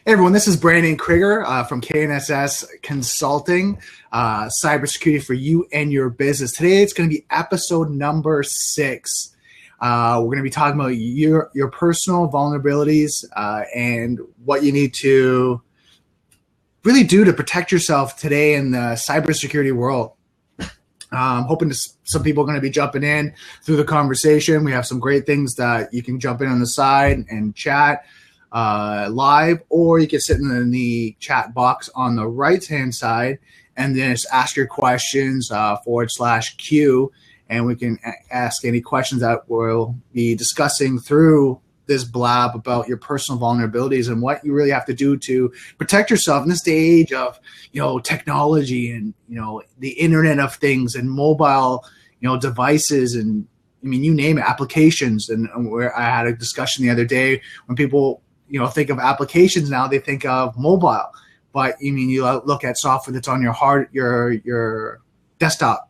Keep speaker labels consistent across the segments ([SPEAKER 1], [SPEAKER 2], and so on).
[SPEAKER 1] Hey everyone, this is Brandon Krieger from KNSS Consulting, cybersecurity for you and your business. Today it's going to be episode number 6. We're going to be talking about your personal vulnerabilities and what you need to really do to protect yourself today in the cybersecurity world. I'm hoping some people are going to be jumping in through the conversation. We have some great things that you can jump in on the side and chat live, or you can sit in the chat box on the right-hand side and then just ask your questions /Q, and we can ask any questions that we'll be discussing through this blab about your personal vulnerabilities and what you really have to do to protect yourself in this day age of, technology and, the Internet of Things and mobile, devices and, you name it, applications. And where I had a discussion the other day when people, think of applications now, they think of mobile. But you look at software that's on your desktop,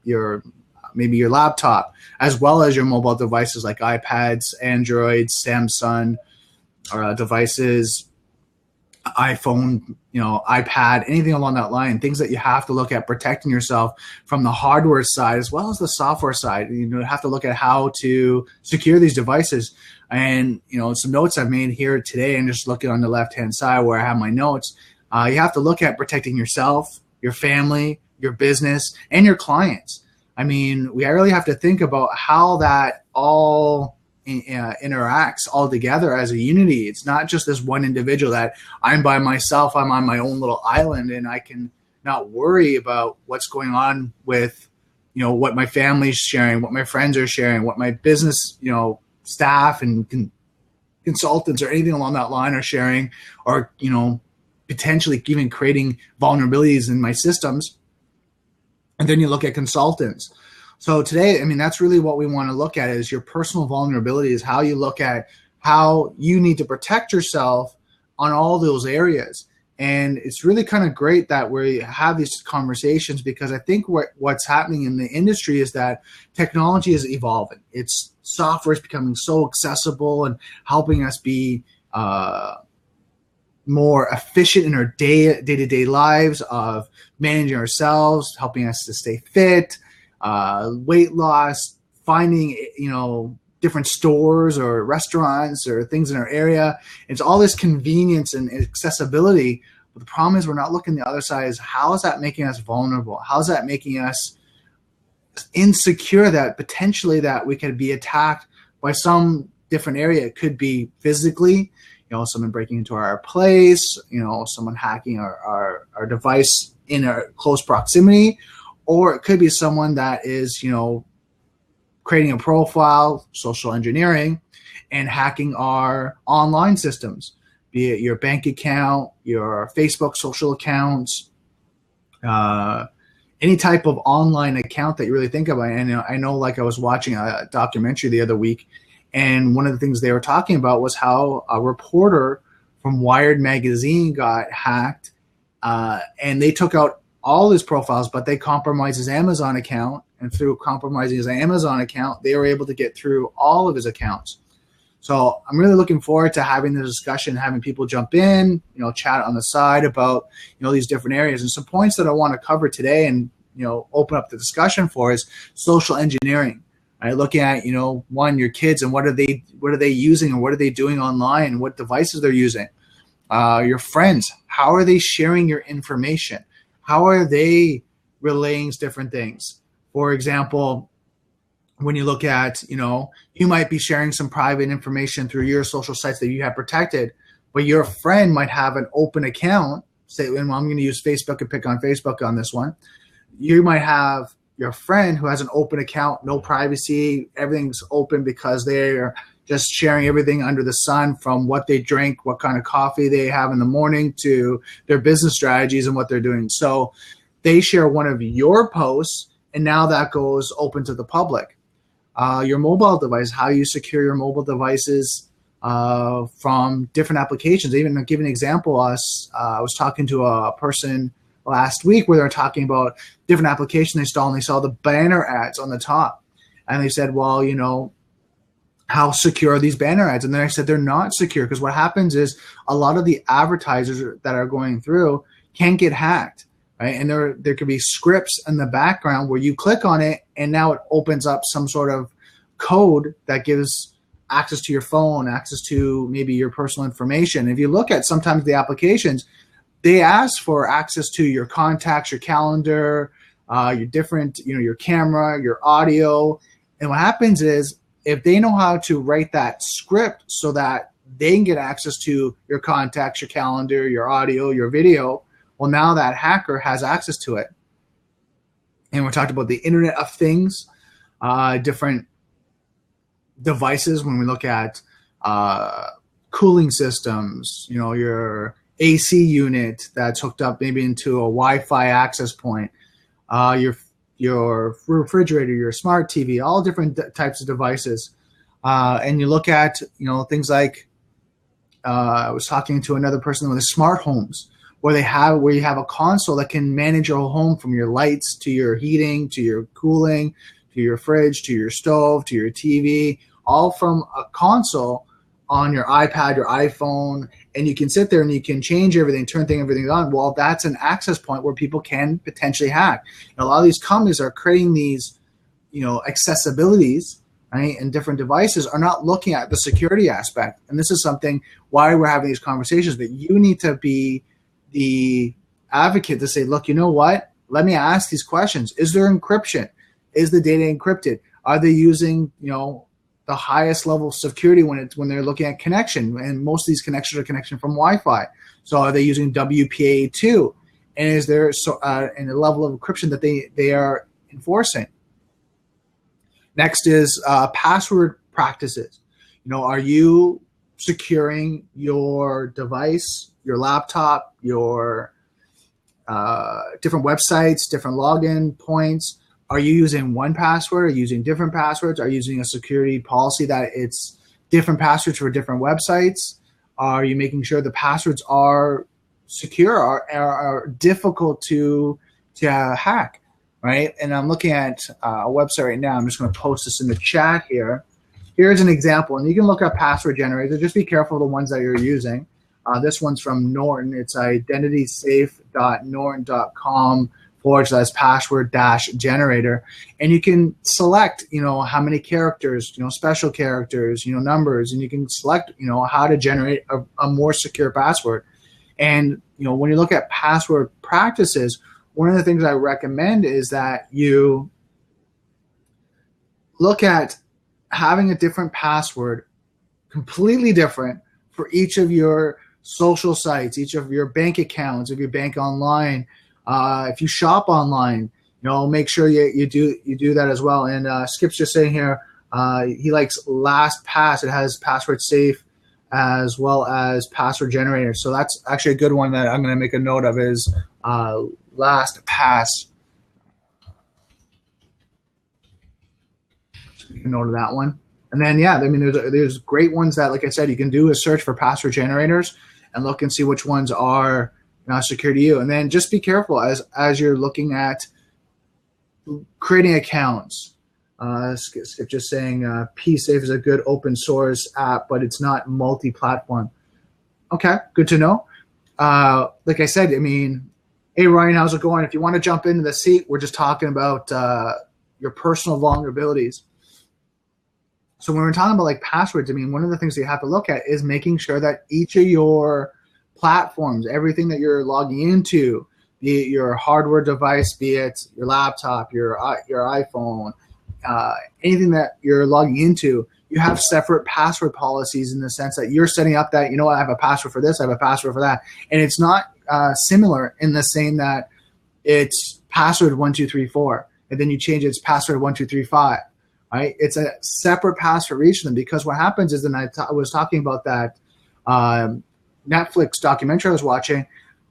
[SPEAKER 1] maybe your laptop, as well as your mobile devices like iPads, Androids, Samsung devices, iPhone, iPad, anything along that line, things that you have to look at protecting yourself from the hardware side as well as the software side. You have to look at how to secure these devices. And, some notes I've made here today, and just looking on the left-hand side where I have my notes, you have to look at protecting yourself, your family, your business, and your clients. We really have to think about how that all interacts all together as a unity. It's not just this one individual that I'm by myself, I'm on my own little island, and I can not worry about what's going on with, what my family's sharing, what my friends are sharing, what my business, staff and consultants or anything along that line are sharing, or, potentially even creating vulnerabilities in my systems. And then you look at consultants. So today, that's really what we want to look at is your personal vulnerabilities, how you look at how you need to protect yourself on all those areas. And it's really kind of great that we have these conversations, because I think what's happening in the industry is that technology is evolving. It's software is becoming so accessible and helping us be more efficient in our day-to-day lives of managing ourselves, helping us to stay fit, weight loss, finding, different stores or restaurants or things in our area. It's all this convenience and accessibility. But the problem is we're not looking the other side is how is that making us vulnerable? How is that making us insecure that potentially that we could be attacked by some different area? It could be physically, someone breaking into our place, someone hacking our device in a close proximity, or it could be someone that is, creating a profile, social engineering, and hacking our online systems, be it your bank account, your Facebook social accounts, any type of online account that you really think about. And I know, like, I was watching a documentary the other week, and one of the things they were talking about was how a reporter from Wired magazine got hacked, and they took out all his profiles, but they compromised his Amazon account. And through compromising his Amazon account, they were able to get through all of his accounts. So I'm really looking forward to having the discussion, having people jump in, chat on the side about, these different areas. And some points that I want to cover today and, open up the discussion for is social engineering. Right? Looking at, one, your kids and what are they using and what are they doing online and what devices they're using. Your friends, how are they sharing your information? How are they relaying different things? For example, when you look at, you might be sharing some private information through your social sites that you have protected, but your friend might have an open account. Say, and I'm going to use Facebook and pick on Facebook on this one. You might have your friend who has an open account, no privacy, everything's open because they're just sharing everything under the sun, from what they drink, what kind of coffee they have in the morning, to their business strategies and what they're doing. So they share one of your posts, and now that goes open to the public. Your mobile device, how you secure your mobile devices from different applications. Even to give an example, I was talking to a person last week where they were talking about different applications they installed, and they saw the banner ads on the top. And they said, well, how secure are these banner ads? And then I said they're not secure, because what happens is a lot of the advertisers that are going through can get hacked, right? And there could be scripts in the background where you click on it and now it opens up some sort of code that gives access to your phone, access to maybe your personal information. If you look at sometimes the applications, they ask for access to your contacts, your calendar, your different, your camera, your audio. And what happens is, if they know how to write that script so that they can get access to your contacts, your calendar, your audio, your video, well, now that hacker has access to it. And we talked about the Internet of Things, different devices. When we look at cooling systems, your AC unit that's hooked up maybe into a Wi-Fi access point, your refrigerator, your smart TV, all different types of devices. And you look at, things like, I was talking to another person with the smart homes, where you have a console that can manage your whole home, from your lights to your heating to your cooling to your fridge to your stove to your TV, all from a console on your iPad, your iPhone, and you can sit there and you can change everything, turn everything on. Well, that's an access point where people can potentially hack. And a lot of these companies are creating these, accessibilities, right? And different devices are not looking at the security aspect. And this is something why we're having these conversations, that you need to be the advocate to say, look, you know what? Let me ask these questions. Is there encryption? Is the data encrypted? Are they using, the highest level of security when they're looking at connection? And most of these connections are connection from Wi-Fi. So are they using WPA2? And is there and the level of encryption that they are enforcing? Next is password practices. Are you securing your device, your laptop, your different websites, different login points? Are you using one password? Are you using different passwords? Are you using a security policy that it's different passwords for different websites? Are you making sure the passwords are secure, are difficult to hack, right? And I'm looking at a website right now. I'm just going to post this in the chat here. Here's an example, and you can look up password generators. Just be careful of the ones that you're using. This one's from Norton. It's identitysafe.norton.com/password-generator. And you can select, how many characters, special characters, numbers, and you can select, how to generate a more secure password. And, when you look at password practices, one of the things I recommend is that you look at having a different password, completely different, for each of your social sites, each of your bank accounts, if you bank online, if you shop online, make sure you do that as well. And Skip's just saying here, he likes LastPass. It has password safe as well as password generator. So that's actually a good one that I'm going to make a note of, is LastPass. Make a note of that one. And then, there's great ones that, like I said, you can do a search for password generators and look and see which ones are secure to you. And then just be careful as you're looking at creating accounts. Skip just saying PSafe is a good open source app, but it's not multi-platform. Okay, good to know. Like I said, hey, Ryan, how's it going? If you want to jump into the seat, we're just talking about your personal vulnerabilities. So when we're talking about like passwords, one of the things that you have to look at is making sure that each of your platforms, everything that you're logging into, be it your hardware device, be it your laptop, your iPhone, anything that you're logging into, you have separate password policies, in the sense that you're setting up that, I have a password for this, I have a password for that. And it's not similar in the same that it's password 1234, and then you change it's password 1235. Right? It's a separate password for each of them, because what happens is, I was talking about that Netflix documentary I was watching.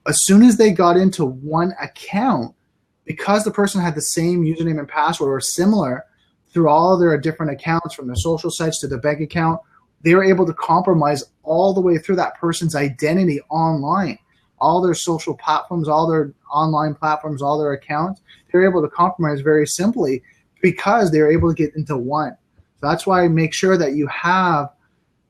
[SPEAKER 1] As soon as they got into one account, because the person had the same username and password or similar through all their different accounts, from their social sites to the bank account, they were able to compromise all the way through that person's identity online. All their social platforms, all their online platforms, all their accounts, they were able to compromise very simply, because they were able to get into one. So that's why make sure that you have,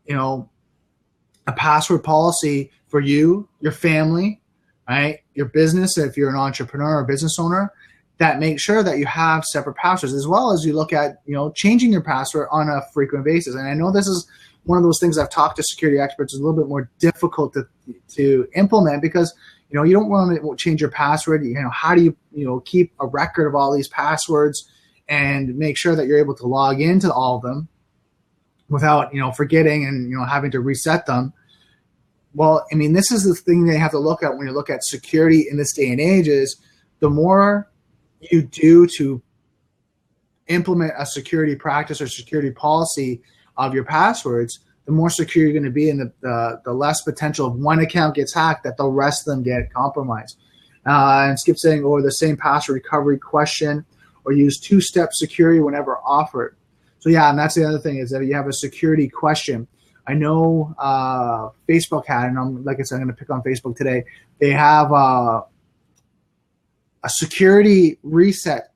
[SPEAKER 1] a password policy for you, your family, right? Your business, if you're an entrepreneur or business owner, that make sure that you have separate passwords, as well as you look at, changing your password on a frequent basis. And I know this is one of those things I've talked to security experts is a little bit more difficult to implement because, you don't want to change your password. How do you, keep a record of all these passwords and make sure that you're able to log into all of them without, forgetting and, having to reset them? Well, I mean, this is the thing they have to look at when you look at security in this day and age is the more you do to implement a security practice or security policy of your passwords, the more secure you're going to be, and the less potential of one account gets hacked that the rest of them get compromised. And Skip saying, or the same password recovery question, or use two-step security whenever offered. So yeah, and that's the other thing is that you have a security question. I know Facebook had, and like I said, I'm going to pick on Facebook today. They have a security reset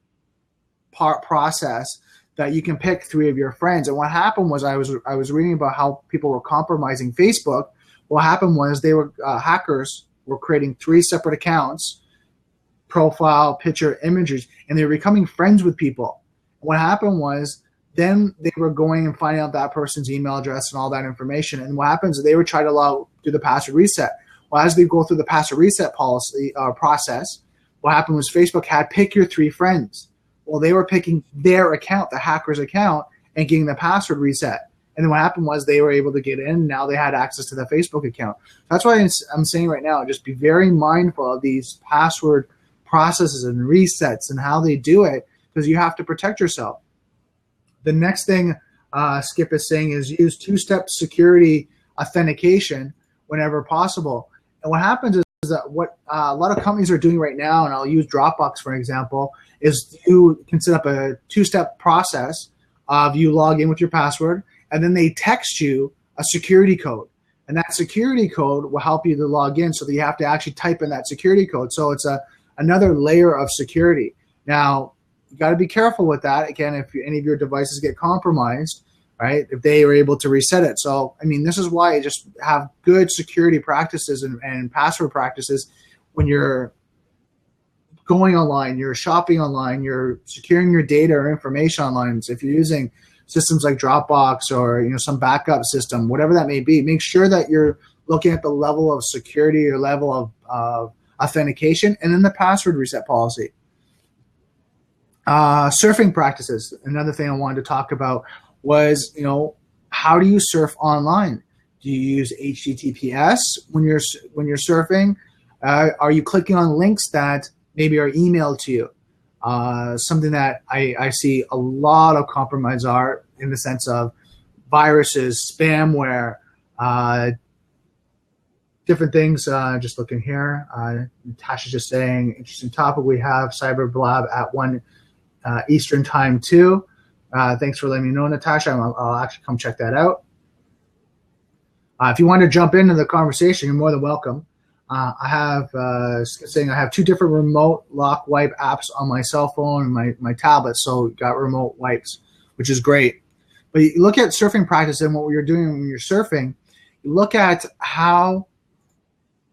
[SPEAKER 1] process that you can pick 3 of your friends. And what happened was I was reading about how people were compromising Facebook. What happened was they were hackers were creating 3 separate accounts, profile, picture, images, and they were becoming friends with people. What happened was then they were going and finding out that person's email address and all that information. And what happens is they would try to do the password reset. Well, as they go through the password reset policy process, what happened was Facebook had pick your 3 friends. Well, they were picking their account, the hacker's account, and getting the password reset. And then what happened was they were able to get in. Now they had access to the Facebook account. That's why I'm saying right now, just be very mindful of these password processes and resets and how they do it, because you have to protect yourself. The next thing Skip is saying is use two-step security authentication whenever possible. And what happens is that what a lot of companies are doing right now, and I'll use Dropbox for example, is you can set up a 2-step process of you log in with your password, and then they text you a security code. And that security code will help you to log in, so that you have to actually type in that security code. So it's another layer of security. Now, you got to be careful with that. Again, if any of your devices get compromised, right, if they are able to reset it. So, I mean, this is why you just have good security practices and password practices when you're going online, you're shopping online, you're securing your data or information online. So if you're using systems like Dropbox or some backup system, whatever that may be, make sure that you're looking at the level of security or level of authentication, and then the password reset policy. Surfing practices. Another thing I wanted to talk about was, how do you surf online? Do you use HTTPS when you're surfing? Are you clicking on links that maybe are emailed to you? Something that I see a lot of compromise are in the sense of viruses, spamware, different things. Just looking here. Natasha's just saying, interesting topic. We have Cyber Blab at 1 Eastern time too. Thanks for letting me know, Natasha. I'll actually come check that out. If you want to jump into the conversation, you're more than welcome. I have 2 different remote lock wipe apps on my cell phone and my tablet, so got remote wipes, which is great. But you look at surfing practice and what you're doing when you're surfing, you look at how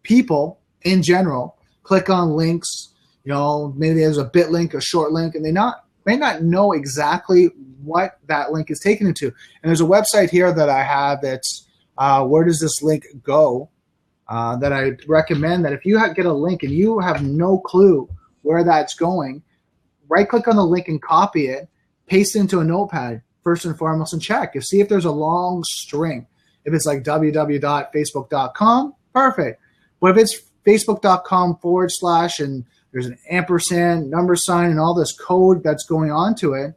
[SPEAKER 1] people in general click on links. Maybe there's a bit link, a short link, and they may not know exactly what that link is taking them to. And there's a website here that I have that's where does this link go? That I recommend that if you get a link and you have no clue where that's going, right-click on the link and copy it, paste it into a notepad first and foremost, and check. See if there's a long string. If it's like www.facebook.com, perfect. But if it's facebook.com / and there's an ampersand, number sign, and all this code that's going on to it,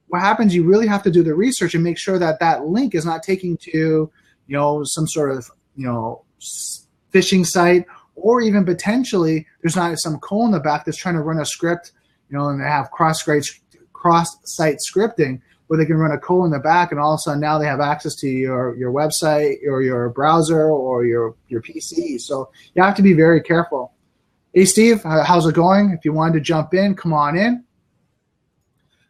[SPEAKER 1] what happens, you really have to do the research and make sure that that link is not taking to, some sort of, phishing site, or even potentially there's not some code in the back that's trying to run a script, and they have cross-site scripting where they can run a code in the back, and all of a sudden now they have access to your website or your browser or your PC. So you have to be very careful. Hey, Steve, how's it going? If you wanted to jump in, come on in.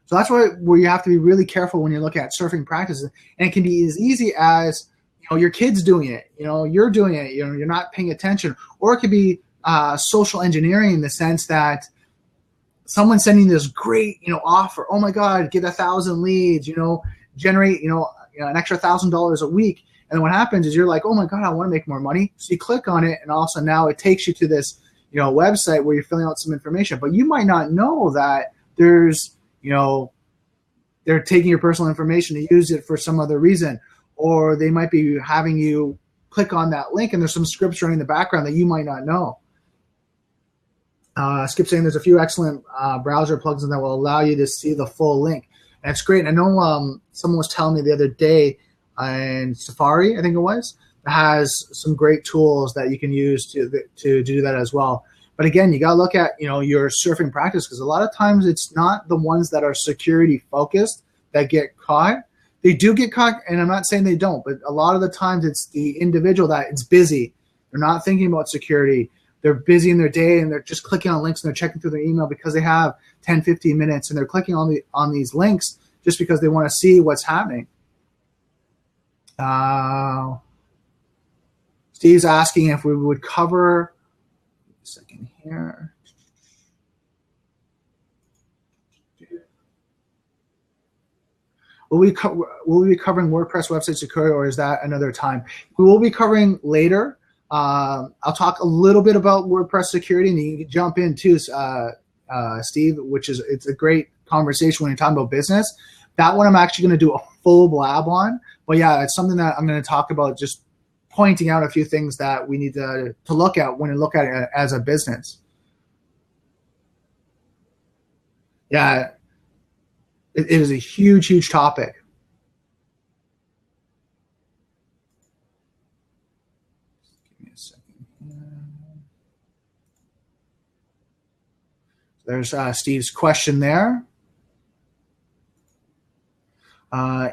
[SPEAKER 1] So that's where you have to be really careful when you look at surfing practices. And it can be as easy as, your kid's doing it, you're doing it, you're not paying attention. Or it could be social engineering in the sense that someone's sending this great, offer. Oh my God, get 1,000 leads, generate, an extra $1,000 a week. And what happens is you're like, oh my God, I want to make more money. So you click on it, and also now it takes you to this, website where you're filling out some information. But you might not know that there's, they're taking your personal information to use it for some other reason. Or they might be having you click on that link, and there's some scripts running in the background that you might not know. Skip saying there's a few excellent browser plugins that will allow you to see the full link. And it's great. I know someone was telling me the other day in Safari, I think it was, that has some great tools that you can use to do that as well. But again, you got to look at, your surfing practice, because a lot of times it's not the ones that are security focused that get caught. They do get caught, and I'm not saying they don't, but a lot of the times it's the individual that it's busy. They're not thinking about security. They're busy in their day, and they're just clicking on links, and they're checking through their email because they have 10, 15 minutes, and they're clicking on these links just because they want to see what's happening. Steve's asking if we would cover, a second here. Will we be covering WordPress website security, or is that another time? We will be covering later. I'll talk a little bit about WordPress security, and you can jump in too, Steve, it's a great conversation when you're talking about business. That one I'm actually going to do a full blab on. But yeah, it's something that I'm going to talk about, just pointing out a few things that we need to look at when you look at it as a business. Yeah, it is a huge, huge topic. Give me a second here. There's Steve's question there.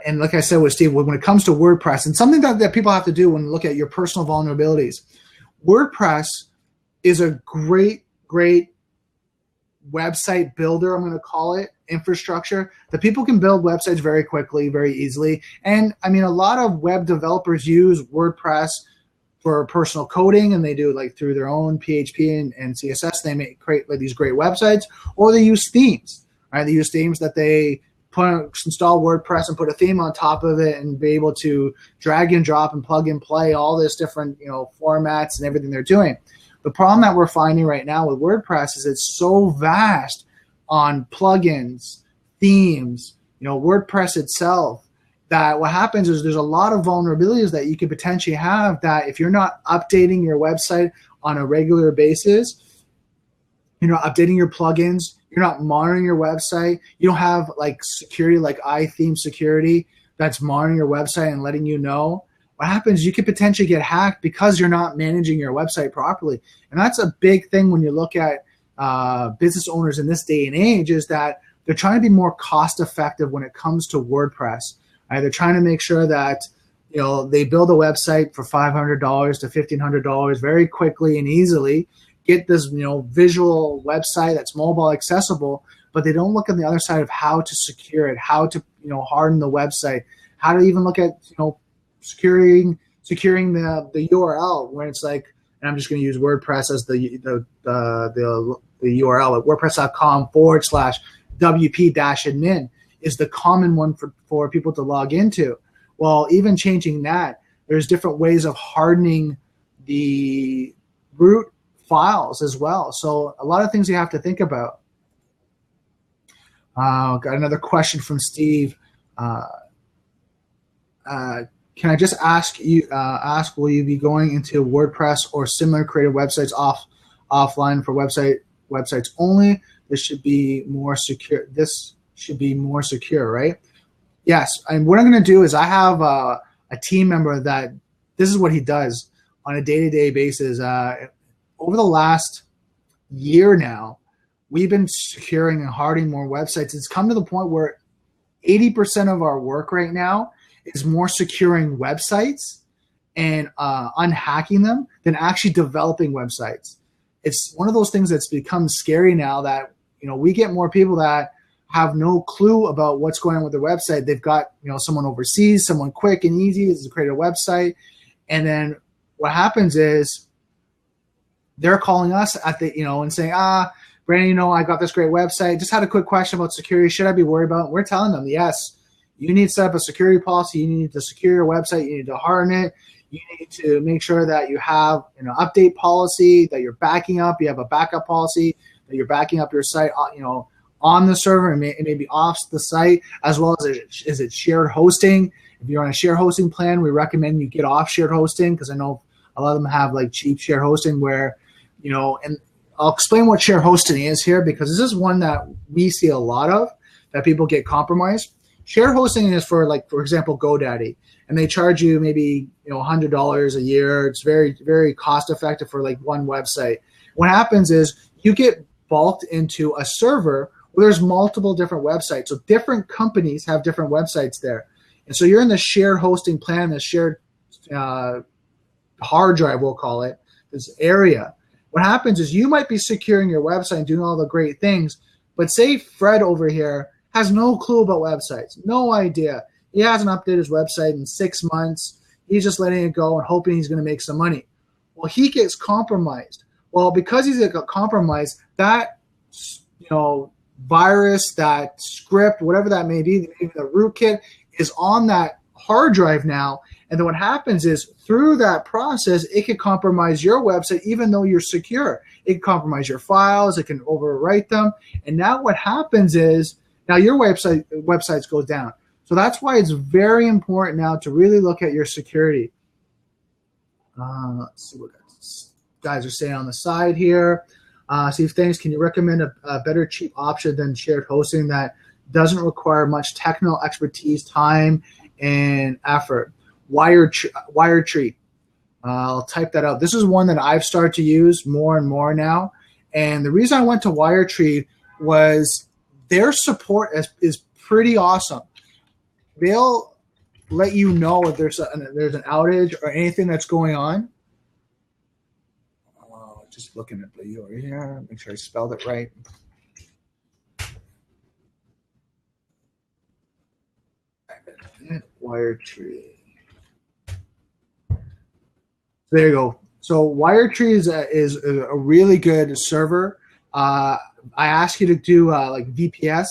[SPEAKER 1] And like I said with Steve, when it comes to WordPress, and something that people have to do when you look at your personal vulnerabilities, WordPress is a great, great website builder, I'm going to call it, infrastructure, that people can build websites very quickly, very easily. And I mean, a lot of web developers use WordPress for personal coding, and they do like through their own PHP and CSS. They create like these great websites, or they use themes, right? They use themes that they install WordPress and put a theme on top of it, and be able to drag and drop and plug and play all this different, formats and everything they're doing. The problem that we're finding right now with WordPress is it's so vast on plugins, themes, WordPress itself, that what happens is there's a lot of vulnerabilities that you could potentially have, that if you're not updating your website on a regular basis, you're not updating your plugins, you're not monitoring your website, you don't have like security like iTheme security that's monitoring your website and letting you know, what happens, you could potentially get hacked because you're not managing your website properly. And that's a big thing when you look at business owners in this day and age, is that they're trying to be more cost effective when it comes to WordPress. Right? They're trying to make sure that they build a website for $500 to $1,500 very quickly and easily, get this visual website that's mobile accessible, but they don't look on the other side of how to secure it, how to harden the website, how to even look at securing the URL, where it's like, and I'm just going to use WordPress as the URL, at wordpress.com/WP-admin is the common one for people to log into. Well, even changing that, there's different ways of hardening the root files as well. So a lot of things you have to think about. Got another question from Steve. Can I just ask, will you be going into WordPress or similar creative websites offline for websites only? This should be more secure. Right? Yes. And what I'm going to do is I have a team member that this is what he does on a day-to-day basis. Over the last year now, we've been securing and hardening more websites. It's come to the point where 80% of our work right now is more securing websites and unhacking them than actually developing websites. It's one of those things that's become scary now, that we get more people that have no clue about what's going on with their website. They've got, someone overseas, someone quick and easy is to create a website. And then what happens is they're calling us at the, and saying, Brandon, I got this great website. Just had a quick question about security. Should I be worried about it? We're telling them, yes, you need to set up a security policy. You need to secure your website. You need to harden it. You need to make sure that you have an update policy, that you're backing up. You have a backup policy, that you're backing up your site, on the server and maybe off the site, as well as is it shared hosting. If you're on a shared hosting plan, we recommend you get off shared hosting, because I know a lot of them have like cheap shared hosting where, and I'll explain what shared hosting is here, because this is one that we see a lot of, that people get compromised. Shared hosting is for, like, for example, GoDaddy, and they charge you maybe $100 a year. It's very, very cost effective for like one website. What happens is you get bulked into a server where there's multiple different websites. So different companies have different websites there. And so you're in the shared hosting plan, the shared hard drive, we'll call it, this area. What happens is you might be securing your website and doing all the great things, but say Fred over here has no clue about websites, no idea. He hasn't updated his website in 6 months. He's just letting it go and hoping he's going to make some money. Well, he gets compromised. Well, because he's got compromised, that virus, that script, whatever that may be, maybe the rootkit is on that hard drive now. And then what happens is through that process, it can compromise your website, even though you're secure. It can compromise your files. It can overwrite them. And now what happens is now your websites go down. So that's why it's very important now to really look at your security. Let's see what guys are saying on the side here. Steve, thanks. Can you recommend a better cheap option than shared hosting that doesn't require much technical expertise, time, and effort? Wiretree. I'll type that out. This is one that I've started to use more and more now. And the reason I went to Wiretree was their support is pretty awesome. They'll let you know if there's an outage or anything that's going on. Just looking at the URL here, make sure I spelled it right. Wiretree. There you go. So Wiretree is a really good server. I ask you to do like VPS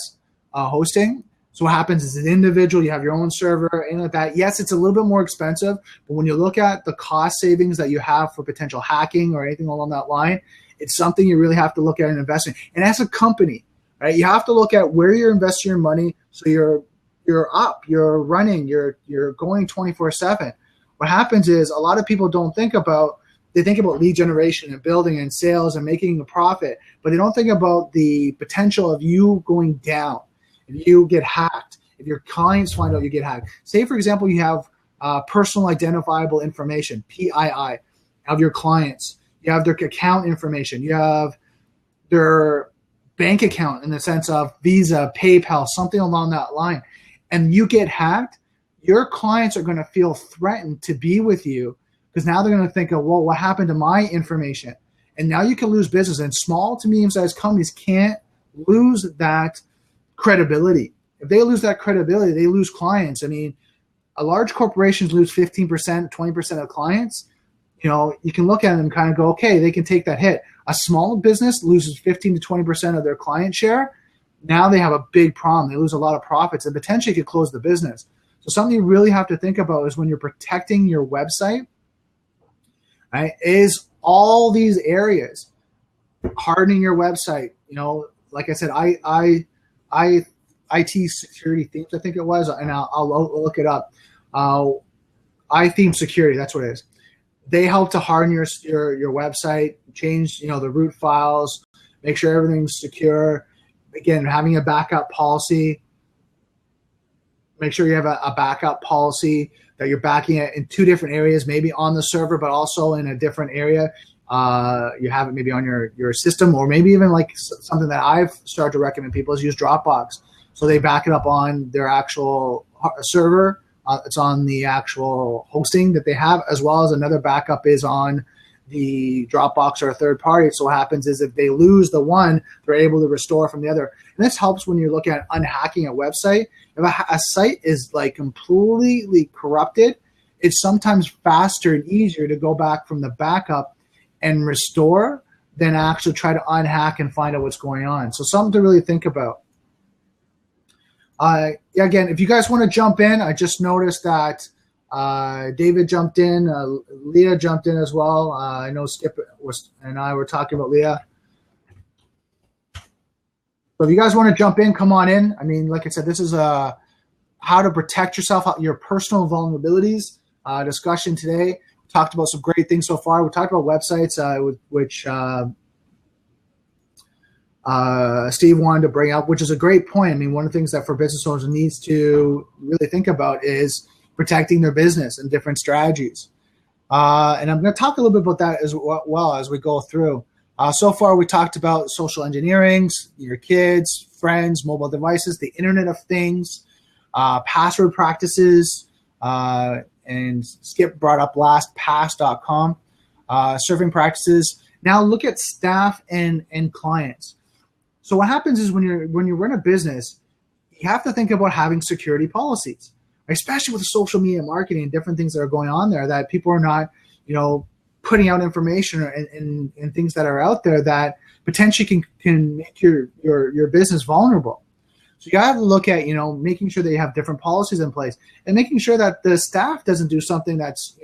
[SPEAKER 1] hosting. So what happens is an individual, you have your own server, anything like that. Yes, it's a little bit more expensive, but when you look at the cost savings that you have for potential hacking or anything along that line, it's something you really have to look at and invest in. And as a company, right, you have to look at where you're investing your money so you're up, you're running, you're going 24/7. What happens is a lot of people don't think about, they think about lead generation and building and sales and making a profit, but they don't think about the potential of you going down. If you get hacked, if your clients find out you get hacked. Say, for example, you have personal identifiable information, PII, of your clients. You have their account information. You have their bank account in the sense of Visa, PayPal, something along that line. And you get hacked, your clients are going to feel threatened to be with you because now they're going to think of, well, what happened to my information? And now you can lose business. And small to medium-sized companies can't lose that credibility. If they lose that credibility, they lose clients. I mean, a large corporations lose 15%, 20% of clients. You can look at them and kind of go, okay, they can take that hit. A small business loses 15 to 20% of their client share. Now they have a big problem. They lose a lot of profits and potentially could close the business. So something you really have to think about is when you're protecting your website, right, is all these areas. Hardening your website. Like I said, IT security themes, I think it was, and I'll look it up. iTheme security, that's what it is. They help to harden your website, change the root files, make sure everything's secure. Again, having a backup policy. Make sure you have a backup policy that you're backing it in two different areas, maybe on the server, but also in a different area. You have it maybe on your system, or maybe even like something that I've started to recommend people is use Dropbox. So they back it up on their actual server. It's on the actual hosting that they have, as well as another backup is on the Dropbox or a third party. So what happens is if they lose the one, they're able to restore from the other. And this helps when you're looking at unhacking a website. If a site is like completely corrupted, it's sometimes faster and easier to go back from the backup and restore than actually try to unhack and find out what's going on. So something to really think about. Again, if you guys want to jump in, I just noticed that David jumped in, Leah jumped in as well. I know Skip and I were talking about Leah. So if you guys want to jump in, come on in. I mean, like I said, this is a how to protect yourself, your personal vulnerabilities discussion today. We talked about some great things so far. We talked about websites, which Steve wanted to bring up, which is a great point. I mean, one of the things that for business owners needs to really think about is protecting their business and different strategies. And I'm going to talk a little bit about that as well as we go through. So far, we talked about social engineering, your kids, friends, mobile devices, the Internet of Things, password practices, and Skip brought up LastPass.com, surfing practices. Now look at staff and clients. So what happens is when you run a business, you have to think about having security policies, especially with social media marketing and different things that are going on there that people are not, putting out information and things that are out there that potentially can make your business vulnerable. So you have to look at, making sure that you have different policies in place and making sure that the staff doesn't do something that's,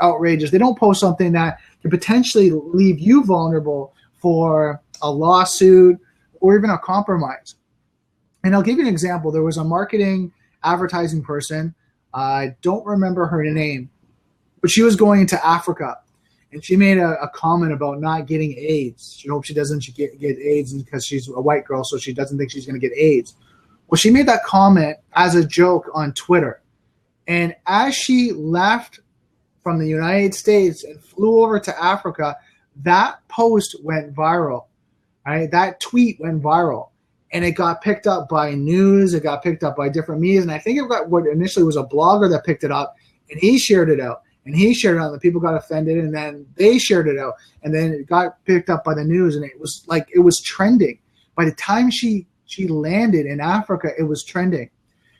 [SPEAKER 1] outrageous. They don't post something that could potentially leave you vulnerable for a lawsuit or even a compromise. And I'll give you an example. There was a marketing advertising person. I don't remember her name, but she was going into Africa. And she made a comment about not getting AIDS. She hopes she doesn't get AIDS because she's a white girl, so she doesn't think she's going to get AIDS. Well, she made that comment as a joke on Twitter. And as she left from the United States and flew over to Africa, that post went viral. Right? That tweet went viral. And it got picked up by news. It got picked up by different media. And I think it got what initially was a blogger that picked it up, and he shared it out. And he shared it out, and the people got offended, and then they shared it out, and then it got picked up by the news, and it was trending. By the time she landed in Africa, it was trending.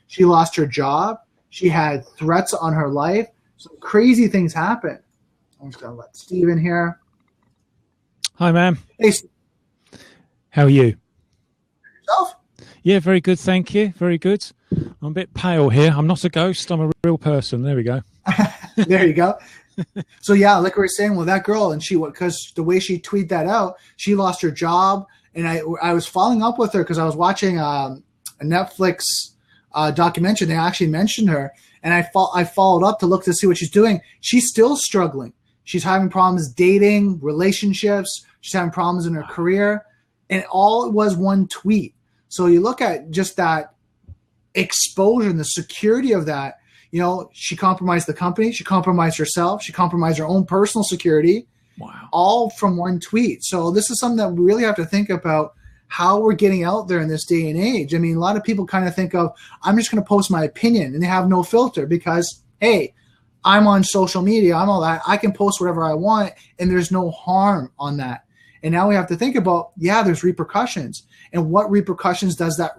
[SPEAKER 1] She lost her job. She had threats on her life. Some crazy things happened. I'm just gonna let Steve in here.
[SPEAKER 2] Hi, ma'am.
[SPEAKER 1] Hey, Steve.
[SPEAKER 2] How are you?
[SPEAKER 1] Yourself?
[SPEAKER 2] Yeah, very good, thank you. Very good. I'm a bit pale here. I'm not a ghost. I'm a real person. There we go.
[SPEAKER 1] There you go. So yeah, like we were saying, well, that girl, and because the way she tweeted that out, she lost her job, and I was following up with her because I was watching a Netflix documentary. They actually mentioned her, and I followed up to look to see what she's doing. She's still struggling. She's having problems dating, relationships. She's having problems in her career, and all it was one tweet. So you look at just that exposure and the security of that. She compromised the company. She compromised herself. She compromised her own personal security.
[SPEAKER 2] Wow. All
[SPEAKER 1] from one tweet. So this is something that we really have to think about how we're getting out there in this day and age. I mean, a lot of people kind of think of, I'm just going to post my opinion, and they have no filter because, hey, I'm on social media. I'm all that. I can post whatever I want, and there's no harm on that. And now we have to think about, there's repercussions. And what repercussions does that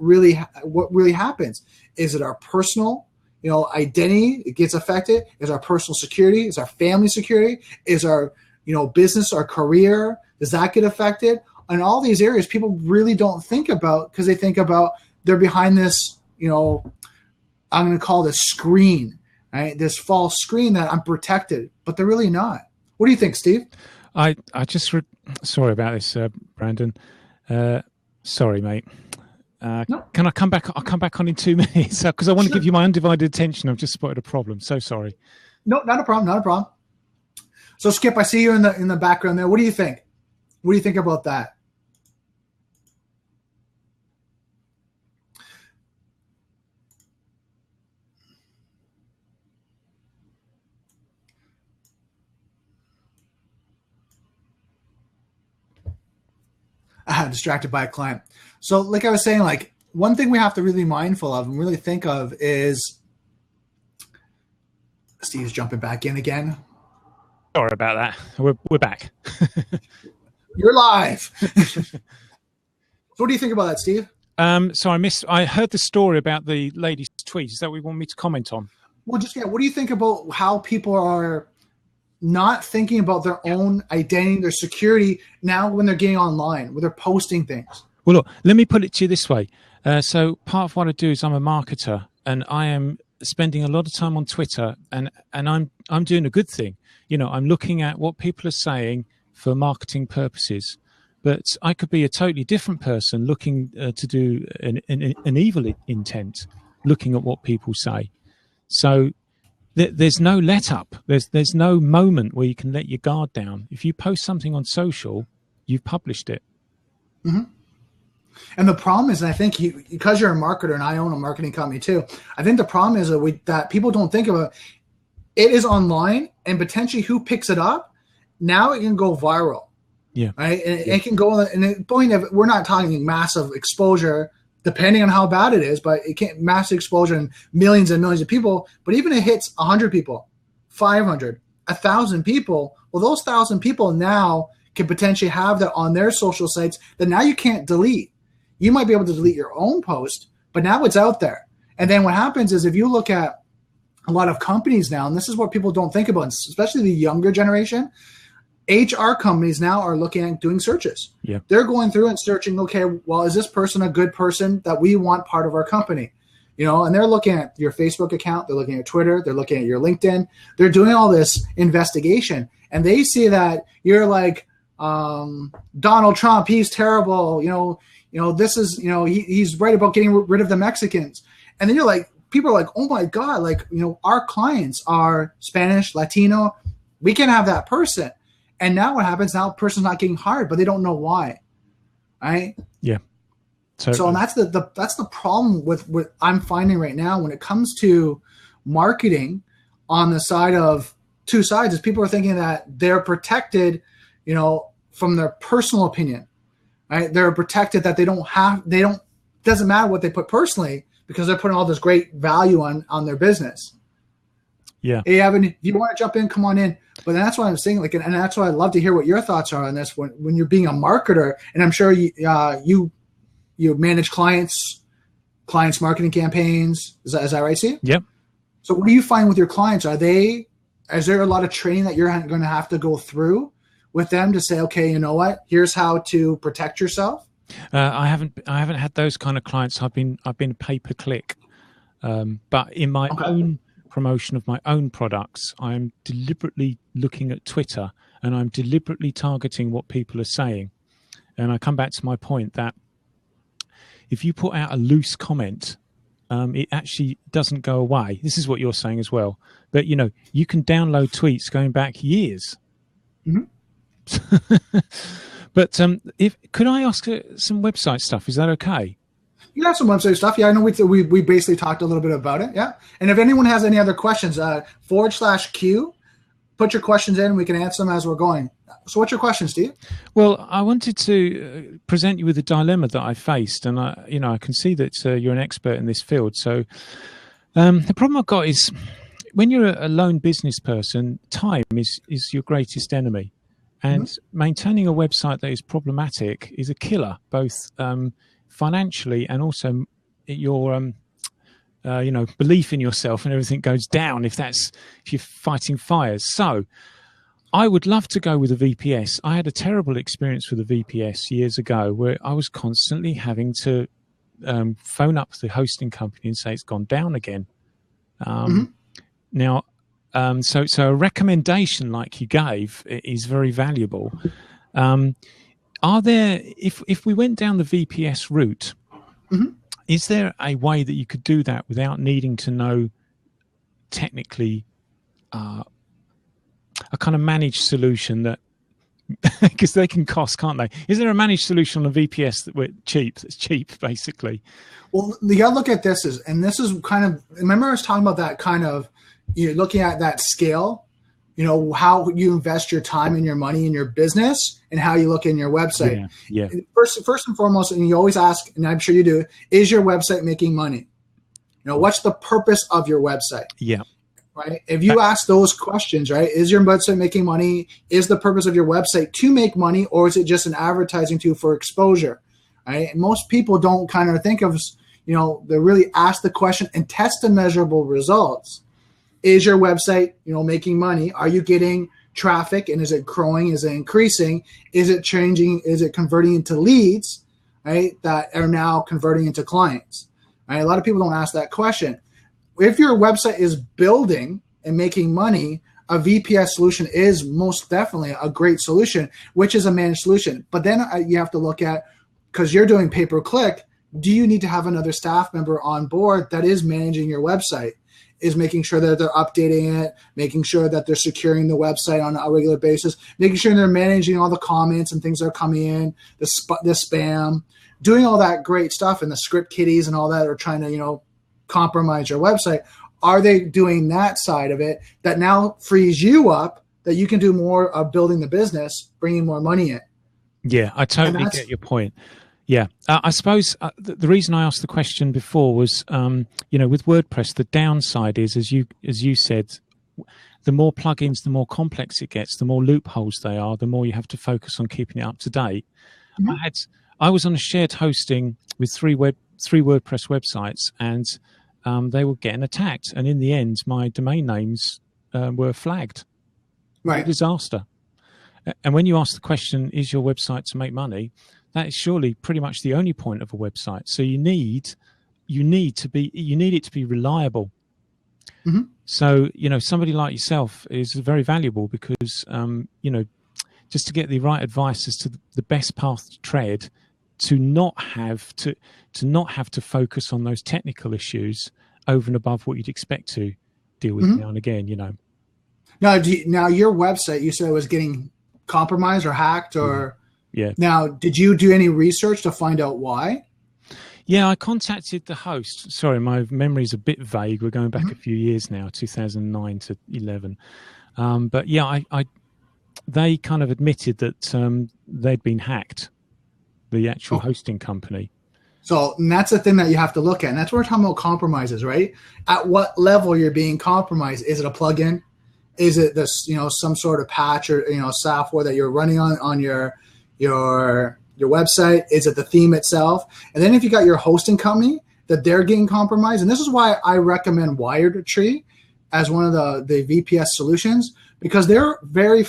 [SPEAKER 1] what really happens? Is it our personal identity, it gets affected? Is our personal security? Is our family security? Is our, business, our career? Does that get affected? And all these areas people really don't think about because they think about they're behind this, I'm going to call this screen, right? This false screen that I'm protected, but they're really not. What do you think, Steve?
[SPEAKER 2] I just sorry about this, Brandon. Sorry, mate.
[SPEAKER 1] No.
[SPEAKER 2] Can I come back? I'll come back on in 2 minutes because I want to give you my undivided attention. I've just spotted a problem. So sorry.
[SPEAKER 1] No, not a problem. Not a problem. So Skip, I see you in the background there. What do you think? What do you think about that? Distracted by a client. So like I was saying, one thing we have to really be mindful of and really think of is Steve's jumping back in again.
[SPEAKER 2] Sorry about that. We're back.
[SPEAKER 1] You're live. So what do you think about that, Steve?
[SPEAKER 2] So I heard the story about the lady's tweet. Is that what you want me to comment on?
[SPEAKER 1] Well, what do you think about how people are not thinking about their own identity, their security now when they're getting online, when they're posting things?
[SPEAKER 2] Well, look, let me put it to you this way. So part of what I do is I'm a marketer, and I am spending a lot of time on Twitter, and I'm doing a good thing. You know, I'm looking at what people are saying for marketing purposes, but I could be a totally different person looking to do an evil intent, looking at what people say. So there's no let up. There's no moment where you can let your guard down. If you post something on social, you've published it.
[SPEAKER 1] Mm-hmm. And the problem is, and I think because you're a marketer and I own a marketing company too, I think the problem is that people don't think about it is online, and potentially who picks it up, now it can go viral.
[SPEAKER 2] Yeah.
[SPEAKER 1] Right. And it can go, and the point of, we're not talking massive exposure, depending on how bad it is, but it can't massive exposure and millions of people. But even if it hits 100 people, 500, 1,000 people, well, those 1,000 people now can potentially have that on their social sites that now you can't delete. You might be able to delete your own post, but now it's out there. And then what happens is, if you look at a lot of companies now, and this is what people don't think about, especially the younger generation, HR companies now are looking at doing searches.
[SPEAKER 2] Yeah.
[SPEAKER 1] They're going through and searching, okay, well, is this person a good person that we want part of our company? You know, and they're looking at your Facebook account, they're looking at Twitter, they're looking at your LinkedIn, they're doing all this investigation, and they see that you're like Donald Trump, he's terrible, this is, he's right about getting rid of the Mexicans. And then you're like, people are like, oh my God, like, our clients are Spanish, Latino. We can have that person. And now what happens? Now the person's not getting hired, but they don't know why. Right?
[SPEAKER 2] Yeah.
[SPEAKER 1] So and that's the problem with what I'm finding right now when it comes to marketing on the side of two sides, is people are thinking that they're protected, from their personal opinion. Right? They're protected that doesn't matter what they put personally, because they're putting all this great value on their business.
[SPEAKER 2] Yeah.
[SPEAKER 1] Hey, Evan, if you want to jump in, come on in. But that's what I'm saying. Like, and that's why I'd love to hear what your thoughts are on this when you're being a marketer. And I'm sure you manage clients marketing campaigns. Is that right, Steve?
[SPEAKER 2] Yep.
[SPEAKER 1] So what do you find with your clients? Is there a lot of training that you're going to have to go through with them to say, okay, you know what? Here's how to protect yourself.
[SPEAKER 2] I haven't had those kind of clients. I've been pay per click, but in my own promotion of my own products, I'm deliberately looking at Twitter, and I'm deliberately targeting what people are saying. And I come back to my point that if you put out a loose comment, it actually doesn't go away. This is what you're saying as well. But you can download tweets going back years.
[SPEAKER 1] Mm-hmm.
[SPEAKER 2] But could I ask some website stuff? Is that okay?
[SPEAKER 1] You have some website stuff. Yeah, I know we basically talked a little bit about it. Yeah. And if anyone has any other questions, /Q, put your questions in. We can answer them as we're going. So what's your question, Steve?
[SPEAKER 2] Well, I wanted to present you with a dilemma that I faced. And I can see that you're an expert in this field. So the problem I've got is when you're a lone business person, time is your greatest enemy. And maintaining a website that is problematic is a killer, both financially and also your belief in yourself, and everything goes down if you're fighting fires. So I would love to go with a VPS. I had a terrible experience with a VPS years ago where I was constantly having to phone up the hosting company and say it's gone down again. Now, so a recommendation like you gave is very valuable. Are there, if we went down the VPS route, is there a way that you could do that without needing to know technically a kind of managed solution that, because they can cost, can't they? Is there a managed solution on a VPS that's cheap, basically?
[SPEAKER 1] Well, you got to look at this this is kind of, remember I was talking about that kind of, you're looking at that scale, how you invest your time and your money in your business and how you look in your website.
[SPEAKER 2] Yeah.
[SPEAKER 1] First and foremost, and you always ask, and I'm sure you do, is your website making money? What's the purpose of your website?
[SPEAKER 2] Yeah.
[SPEAKER 1] right? If you ask those questions, right, is your website making money? Is the purpose of your website to make money, or is it just an advertising tool for exposure, right? And most people don't kind of think of, they really ask the question and test the measurable results. Is your website, making money? Are you getting traffic, and is it growing? Is it increasing? Is it changing? Is it converting into leads, right, that are now converting into clients? Right? A lot of people don't ask that question. If your website is building and making money, a VPS solution is most definitely a great solution, which is a managed solution. But then you have to look at, because you're doing pay-per-click, do you need to have another staff member on board that is managing your website, is making sure that they're updating it, making sure that they're securing the website on a regular basis, making sure they're managing all the comments and things that are coming in, the spam, doing all that great stuff, and the script kiddies and all that are trying to, compromise your website. Are they doing that side of it that now frees you up, that you can do more of building the business, bringing more money in?
[SPEAKER 2] Yeah, I totally get your point. Yeah, I suppose the reason I asked the question before was, with WordPress, the downside is, as you said, the more plugins, the more complex it gets, the more loopholes they are, the more you have to focus on keeping it up to date. Mm-hmm. I was on a shared hosting with three WordPress websites, and they were getting attacked. And in the end, my domain names were flagged. Right. A disaster. And when you ask the question, is your website to make money? That is surely pretty much the only point of a website. So you need it to be reliable. Mm-hmm. So, somebody like yourself is very valuable because, just to get the right advice as to the best path to tread, to not have to focus on those technical issues over and above what you'd expect to deal with now and again,
[SPEAKER 1] Now, your website, you said it was getting compromised or hacked, or
[SPEAKER 2] yeah.
[SPEAKER 1] Now, did you do any research to find out why?
[SPEAKER 2] Yeah, I contacted the host. Sorry, my memory's a bit vague. We're going back a few years now, 2009 to 11. But yeah, they kind of admitted that they'd been hacked, the actual hosting company.
[SPEAKER 1] So, and that's the thing that you have to look at. And that's what we're talking about compromises, right? At what level you're being compromised. Is it a plugin? Is it this, some sort of patch or, software that you're running on your website? Is it the theme itself? And then if you got your hosting company that they're getting compromised, and this is why I recommend WiredTree as one of the VPS solutions, because they're very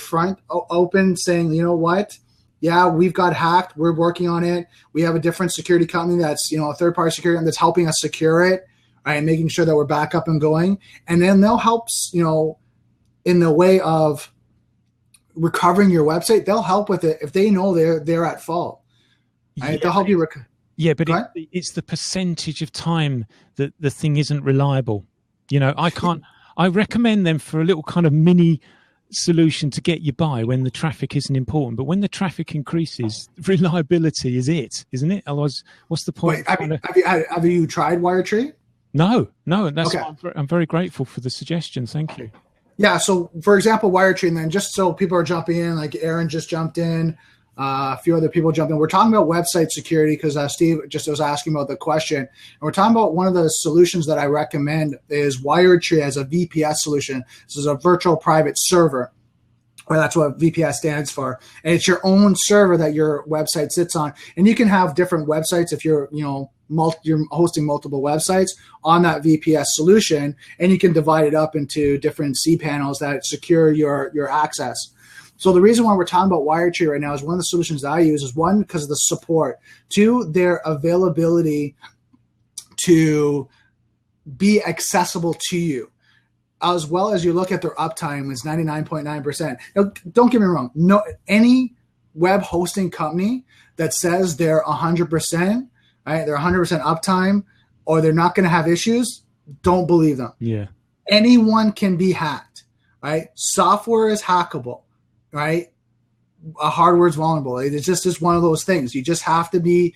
[SPEAKER 1] open, saying, you know what? Yeah, we've got hacked. We're working on it. We have a different security company that's, a third-party security that's helping us secure it, right, and making sure that we're back up and going. And then they'll help, in the way of recovering your website. They'll help with it if they know they're at fault. Right?
[SPEAKER 2] Yeah,
[SPEAKER 1] they'll help you.
[SPEAKER 2] Yeah, but it's the percentage of time that the thing isn't reliable. I recommend them for a little kind of mini solution to get you by when the traffic isn't important. But when the traffic increases, reliability is isn't it? Otherwise, what's the point?
[SPEAKER 1] Wait, have you tried WiredTree?
[SPEAKER 2] No. That's why I'm very grateful for the suggestion. Thank you.
[SPEAKER 1] Yeah. So, for example, WiredTree, and then just so people are jumping in, like Aaron just jumped in, a few other people jumped in. We're talking about website security because Steve just was asking about the question. And we're talking about one of the solutions that I recommend is WiredTree as a VPS solution. This is a virtual private server. Or that's what VPS stands for. And it's your own server that your website sits on. And you can have different websites if you're, you're hosting multiple websites on that VPS solution, and you can divide it up into different cPanels that secure your access. So the reason why we're talking about WiredTree right now is one of the solutions that I use is, one, because of the support, two, their availability to be accessible to you, as well as you look at their uptime is 99.9%. Now, don't get me wrong. No, any web hosting company that says they're 100%, right, they're 100% uptime, or they're not going to have issues, don't believe them.
[SPEAKER 2] Yeah.
[SPEAKER 1] Anyone can be hacked, right? Software is hackable, right? Hardware is vulnerable. It's just one of those things. You just have to be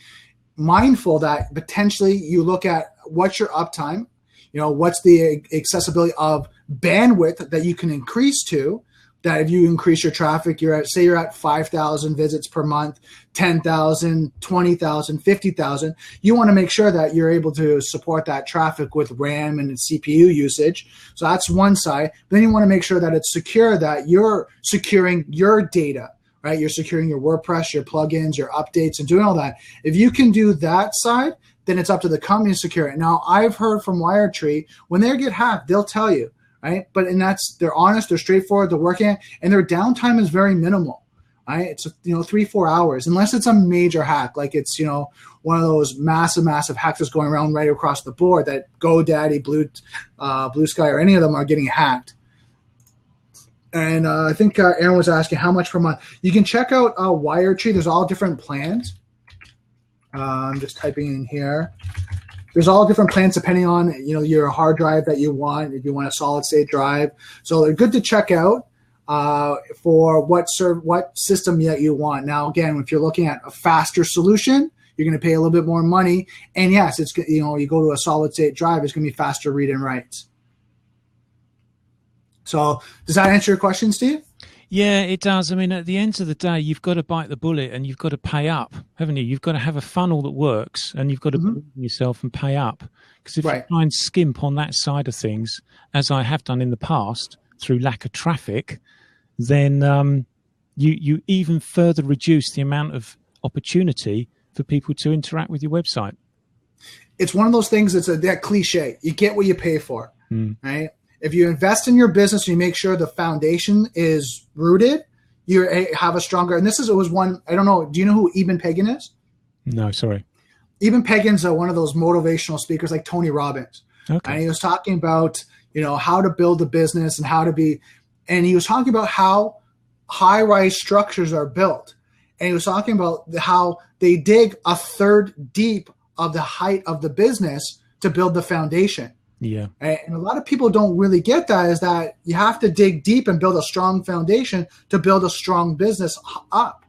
[SPEAKER 1] mindful that potentially you look at what's your uptime, what's the accessibility of bandwidth that you can increase to, that if you increase your traffic, you're at 5,000 visits per month, 10,000, 20,000, 50,000. You want to make sure that you're able to support that traffic with RAM and CPU usage. So that's one side. Then you want to make sure that it's secure, that you're securing your data, right? You're securing your WordPress, your plugins, your updates, and doing all that. If you can do that side, then it's up to the company to secure it. Now, I've heard from Wiretree, when they get hacked, they'll tell you, right? They're honest, they're straightforward, they're working, and their downtime is very minimal, right? It's 3-4 hours, unless it's a major hack, like it's one of those massive hacks that's going around right across the board that GoDaddy, Blue Sky, or any of them are getting hacked. And I think Aaron was asking how much per month. You can check out Wiretree. There's all different plans. I'm just typing in here. There's all different plans depending on your hard drive that you want. If you want a solid state drive, so they're good to check out for what system that you want. Now, again, if you're looking at a faster solution, you're going to pay a little bit more money. And yes, it's you go to a solid state drive, it's going to be faster read and writes. So does that answer your question, Steve?
[SPEAKER 2] Yeah, it does. I mean, at the end of the day, you've got to bite the bullet and you've got to pay up, haven't you? You've got to have a funnel that works and you've got to believe in yourself and pay up. Because if you try and skimp on that side of things, as I have done in the past through lack of traffic, then you even further reduce the amount of opportunity for people to interact with your website.
[SPEAKER 1] It's one of those things that's that cliche. You get what you pay for, right? If you invest in your business, you make sure the foundation is rooted, you have a stronger, and it was one, I don't know, do you know who Eben Pagan is?
[SPEAKER 2] No, sorry.
[SPEAKER 1] Eben Pagan's one of those motivational speakers like Tony Robbins. Okay. And he was talking about, how to build a business and and he was talking about how high-rise structures are built. And he was talking about how they dig a third deep of the height of the business to build the foundation.
[SPEAKER 2] Yeah.
[SPEAKER 1] And a lot of people don't really get that, is that you have to dig deep and build a strong foundation to build a strong business up.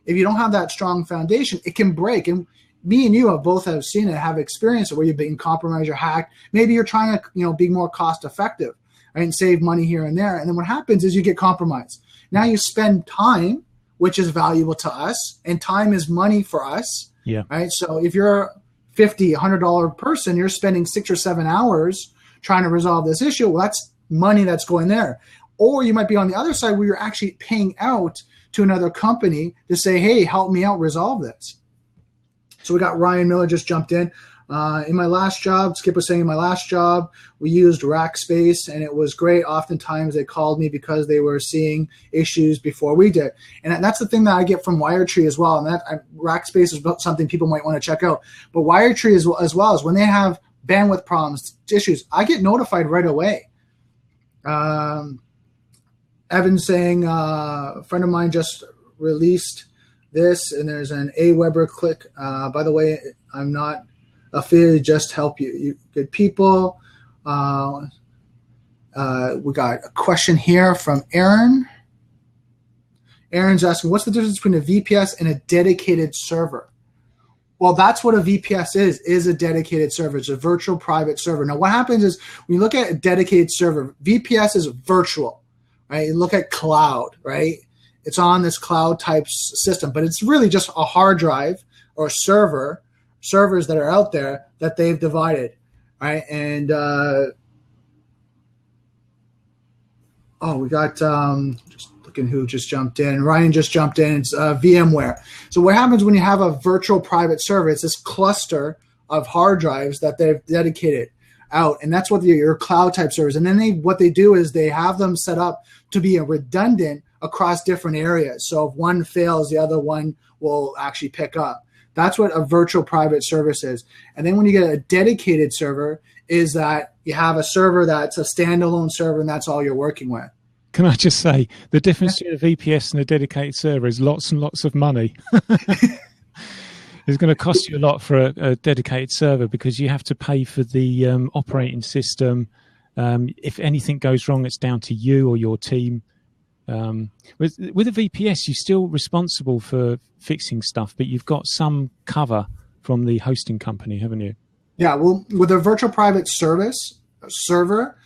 [SPEAKER 1] If you don't have that strong foundation, it can break. And me and you have seen it, have experienced it, where you've been compromised or hacked. Maybe you're trying to, be more cost effective and save money here and there. And then what happens is you get compromised. Now you spend time, which is valuable to us, and time is money for us.
[SPEAKER 2] Yeah.
[SPEAKER 1] Right. So if you're $50, $100 person, you're spending 6 or 7 hours trying to resolve this issue. Well, that's money that's going there. Or you might be on the other side where you're actually paying out to another company to say, hey, help me out, resolve this. So we got Ryan Miller just jumped in. In my last job, Skip was saying in my last job, we used Rackspace and it was great. Oftentimes they called me because they were seeing issues before we did. And that's the thing that I get from Wiretree as well. And that Rackspace is something people might want to check out. But Wiretree as well is when they have bandwidth problems, issues, I get notified right away. Evan saying, a friend of mine just released this and there's an Aweber click. By the way, I'm not affiliated, just help you good people. We got a question here from Aaron. Aaron's asking, what's the difference between a VPS and a dedicated server? Well, that's what a VPS is a dedicated server. It's a virtual private server. Now, what happens is when you look at a dedicated server, VPS is virtual, right? You look at cloud, right? It's on this cloud type system, but it's really just a hard drive or servers that are out there that they've divided, right? And we got just looking who just jumped in. Ryan just jumped in. It's VMware. So what happens when you have a virtual private server? It's this cluster of hard drives that they've dedicated out, and that's what your cloud type servers. And then what they do is they have them set up to be a redundant across different areas. So if one fails, the other one will actually pick up. That's what a virtual private service is. And then when you get a dedicated server, is that you have a server that's a standalone server and that's all you're working with.
[SPEAKER 2] Can I just say the difference between a VPS and a dedicated server is lots and lots of money. It's going to cost you a lot for a dedicated server because you have to pay for the operating system. If anything goes wrong, it's down to you or your team. With a VPS, you're still responsible for fixing stuff, but you've got some cover from the hosting company, haven't you?
[SPEAKER 1] Yeah, well, with a virtual private server,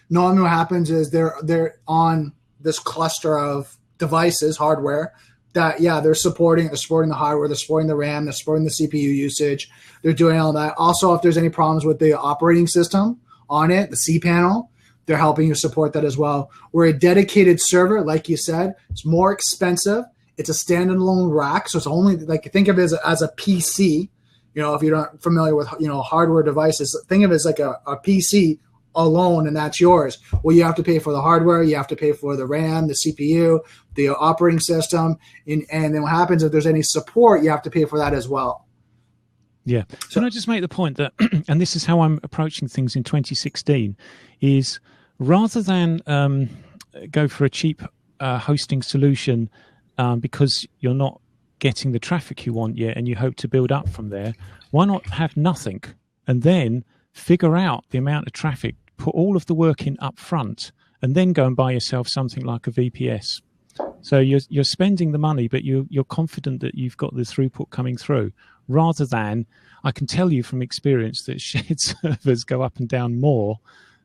[SPEAKER 1] normally what happens is they're on this cluster of devices, hardware, that, they're supporting the hardware, they're supporting the RAM, they're supporting the CPU usage, they're doing all that. Also, if there's any problems with the operating system on it, the cPanel, they're helping you support that as well. We're a dedicated server, like you said. It's more expensive. It's a standalone rack, so it's only, like, think of it as a PC. If you're not familiar with hardware devices, think of it as like a PC alone, and that's yours. Well, you have to pay for the hardware, you have to pay for the RAM, the CPU, the operating system, and then what happens if there's any support, you have to pay for that as well.
[SPEAKER 2] Yeah. So can I just make the point that, and this is how I'm approaching things in 2016, is rather than go for a cheap hosting solution because you're not getting the traffic you want yet and you hope to build up from there, why not have nothing and then figure out the amount of traffic, put all of the work in up front, and then go and buy yourself something like a VPS. So you're spending the money, but you're confident that you've got the throughput coming through, rather than, I can tell you from experience that shared servers go up and down more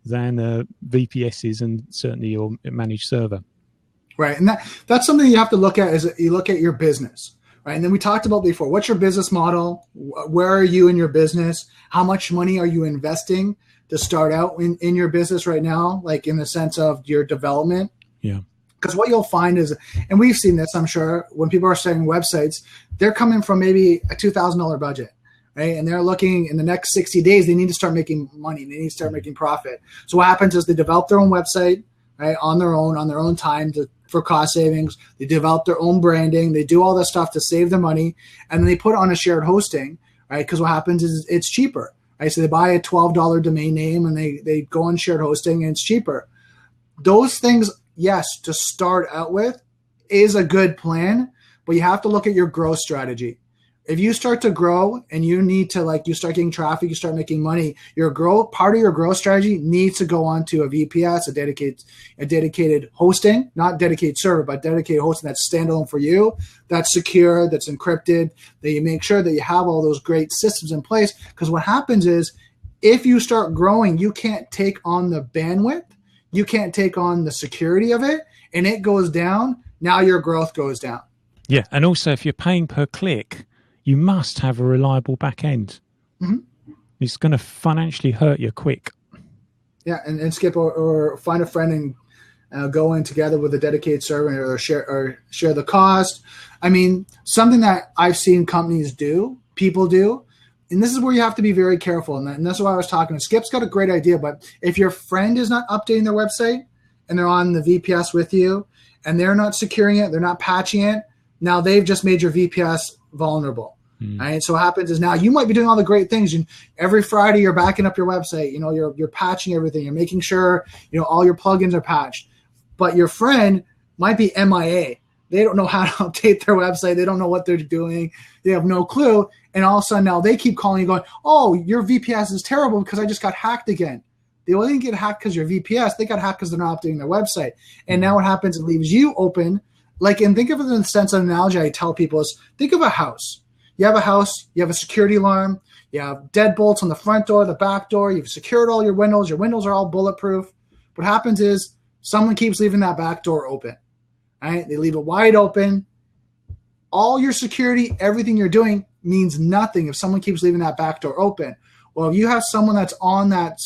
[SPEAKER 2] than VPSs and certainly your managed server.
[SPEAKER 1] Right, and that's something you have to look at, is you look at your business. Right, and then we talked about before, what's your business model? Where are you in your business? How much money are you investing to start out in your business right now, like in the sense of your development?
[SPEAKER 2] Yeah.
[SPEAKER 1] Because what you'll find is, and we've seen this, I'm sure, when people are starting websites, they're coming from maybe a $2,000 budget, right? And they're looking in the next 60 days, they need to start making money. They need to start making profit. So what happens is they develop their own website, right, on their own time for cost savings. They develop their own branding. They do all this stuff to save the money, and then they put it on a shared hosting, right? Because what happens is it's cheaper, right? So they buy a $12 domain name and they go on shared hosting, and it's cheaper. Those things, yes, to start out with is a good plan, but you have to look at your growth strategy. If you start to grow and you need to, you start getting traffic, you start making money, part of your growth strategy needs to go onto a VPS, a dedicated hosting, not dedicated server, but dedicated hosting that's standalone for you, that's secure, that's encrypted, that you make sure that you have all those great systems in place. Because what happens is, if you start growing, you can't take on the bandwidth, you can't take on the security of it, and it goes down. Now your growth goes down.
[SPEAKER 2] Yeah, and also if you're paying per click, you must have a reliable back end. Mm-hmm. It's going to financially hurt you quick.
[SPEAKER 1] Yeah, and skip or find a friend and go in together with a dedicated server, or share the cost. I mean, something that I've seen companies do, people do, and this is where you have to be very careful. And that's why I was talking. Skip's got a great idea, but if your friend is not updating their website and they're on the VPS with you and they're not securing it, they're not patching it, now they've just made your VPS vulnerable. Right? So what happens is, now you might be doing all the great things. And every Friday you're backing up your website. You're patching everything. You're making sure all your plugins are patched. But your friend might be MIA. They don't know how to update their website. They don't know what they're doing. They have no clue. And all of a sudden now they keep calling you going, "Oh, your VPS is terrible because I just got hacked again." They didn't get hacked because your VPS. They got hacked because they're not updating their website. And now what happens? It leaves you open. And think of it in the sense of analogy I tell people is, think of a house. You have a house, you have a security alarm, you have deadbolts on the front door, the back door, you've secured all your windows are all bulletproof. What happens is someone keeps leaving that back door open, right? They leave it wide open. All your security, everything you're doing means nothing if someone keeps leaving that back door open. Well, if you have someone that's on that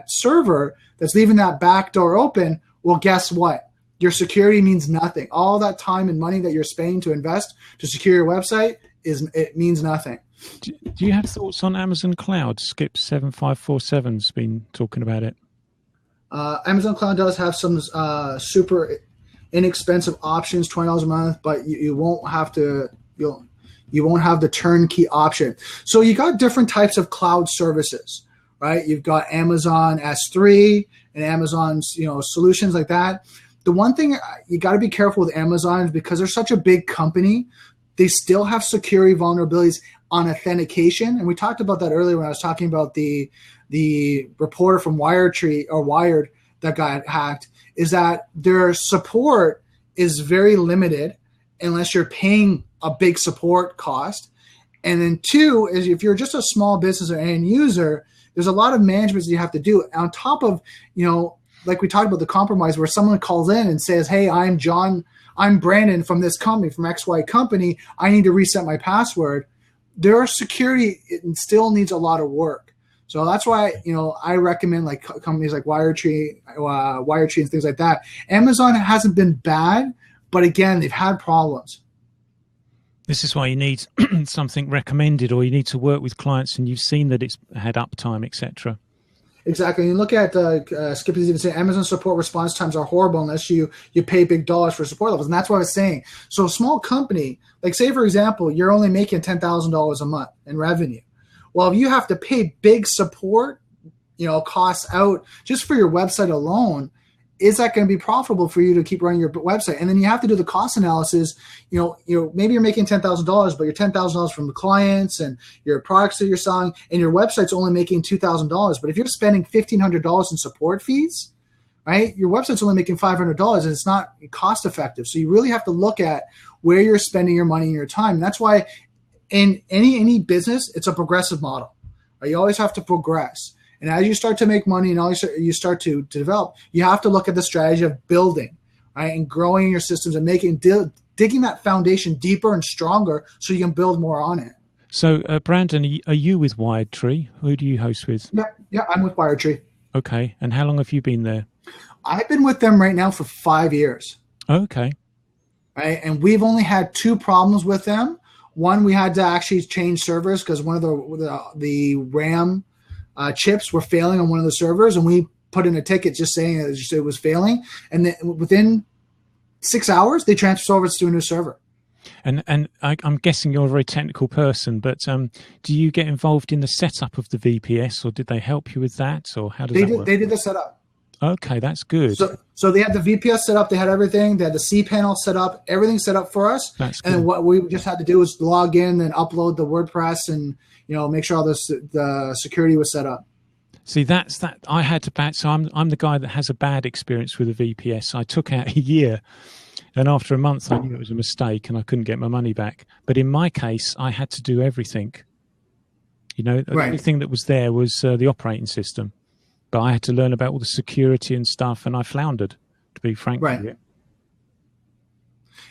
[SPEAKER 1] server that's leaving that back door open, well, guess what? Your security means nothing. All that time and money that you're spending to invest to secure your website, it means nothing.
[SPEAKER 2] Do you have thoughts on Amazon Cloud? Skip 7547's been talking about it.
[SPEAKER 1] Amazon Cloud does have some super inexpensive options, $20 a month, but you won't have to. You won't have the turnkey option. So you got different types of cloud services, right? You've got Amazon S3 and Amazon's solutions like that. The one thing you got to be careful with Amazon is because they're such a big company. They still have security vulnerabilities on authentication. And we talked about that earlier when I was talking about the reporter from Wired that got hacked, is that their support is very limited unless you're paying a big support cost. And then two is, if you're just a small business or end user, there's a lot of management that you have to do on top of, like we talked about the compromise where someone calls in and says, hey, I'm Brandon from this company, from XY company. I need to reset my password. Their security still needs a lot of work. So that's why, I recommend like companies like Wiretree and things like that. Amazon hasn't been bad, but again, they've had problems.
[SPEAKER 2] This is why you need something recommended, or you need to work with clients and you've seen that it's had uptime, etc.
[SPEAKER 1] Exactly. You look at Skip is even saying Amazon support response times are horrible unless you pay big dollars for support levels. And that's what I was saying. So a small company, like say, for example, you're only making $10,000 a month in revenue. Well, if you have to pay big support, costs out just for your website alone, is that going to be profitable for you to keep running your website? And then you have to do the cost analysis. Maybe you're making $10,000, but you're $10,000 from the clients and your products that you're selling, and your website's only making $2,000. But if you're spending $1,500 in support fees, right, your website's only making $500, and it's not cost effective. So you really have to look at where you're spending your money and your time. And that's why in any business, it's a progressive model. Right? You always have to progress. And as you start to make money and you start to develop, you have to look at the strategy of building, right, and growing your systems and digging that foundation deeper and stronger so you can build more on it.
[SPEAKER 2] So, Brandon, are you with Wiretree? Who do you host with?
[SPEAKER 1] Yeah, I'm with Wiretree.
[SPEAKER 2] Okay. And how long have you been there?
[SPEAKER 1] I've been with them right now for 5 years.
[SPEAKER 2] Okay.
[SPEAKER 1] Right, and we've only had 2 problems with them. One, we had to actually change servers because one of the RAM chips were failing on one of the servers, and we put in a ticket just saying it was failing. And then within 6 hours, they transferred over to a new server.
[SPEAKER 2] And I'm guessing you're a very technical person, but do you get involved in the setup of the VPS, or did they help you with that, or how does that work?
[SPEAKER 1] They did the setup.
[SPEAKER 2] Okay, that's good.
[SPEAKER 1] So they had the VPS set up, they had everything, they had the cPanel set up, everything set up for us.
[SPEAKER 2] That's
[SPEAKER 1] and
[SPEAKER 2] good.
[SPEAKER 1] What we just had to do was log in and upload the WordPress and make sure all the security was set up.
[SPEAKER 2] See, that's that. I had to patch. So I'm the guy that has a bad experience with a VPS. I took out a year, and after a month, I knew it was a mistake, and I couldn't get my money back. But in my case, I had to do everything. The only thing that was there was the operating system, but I had to learn about all the security and stuff, and I floundered, to be frank with you.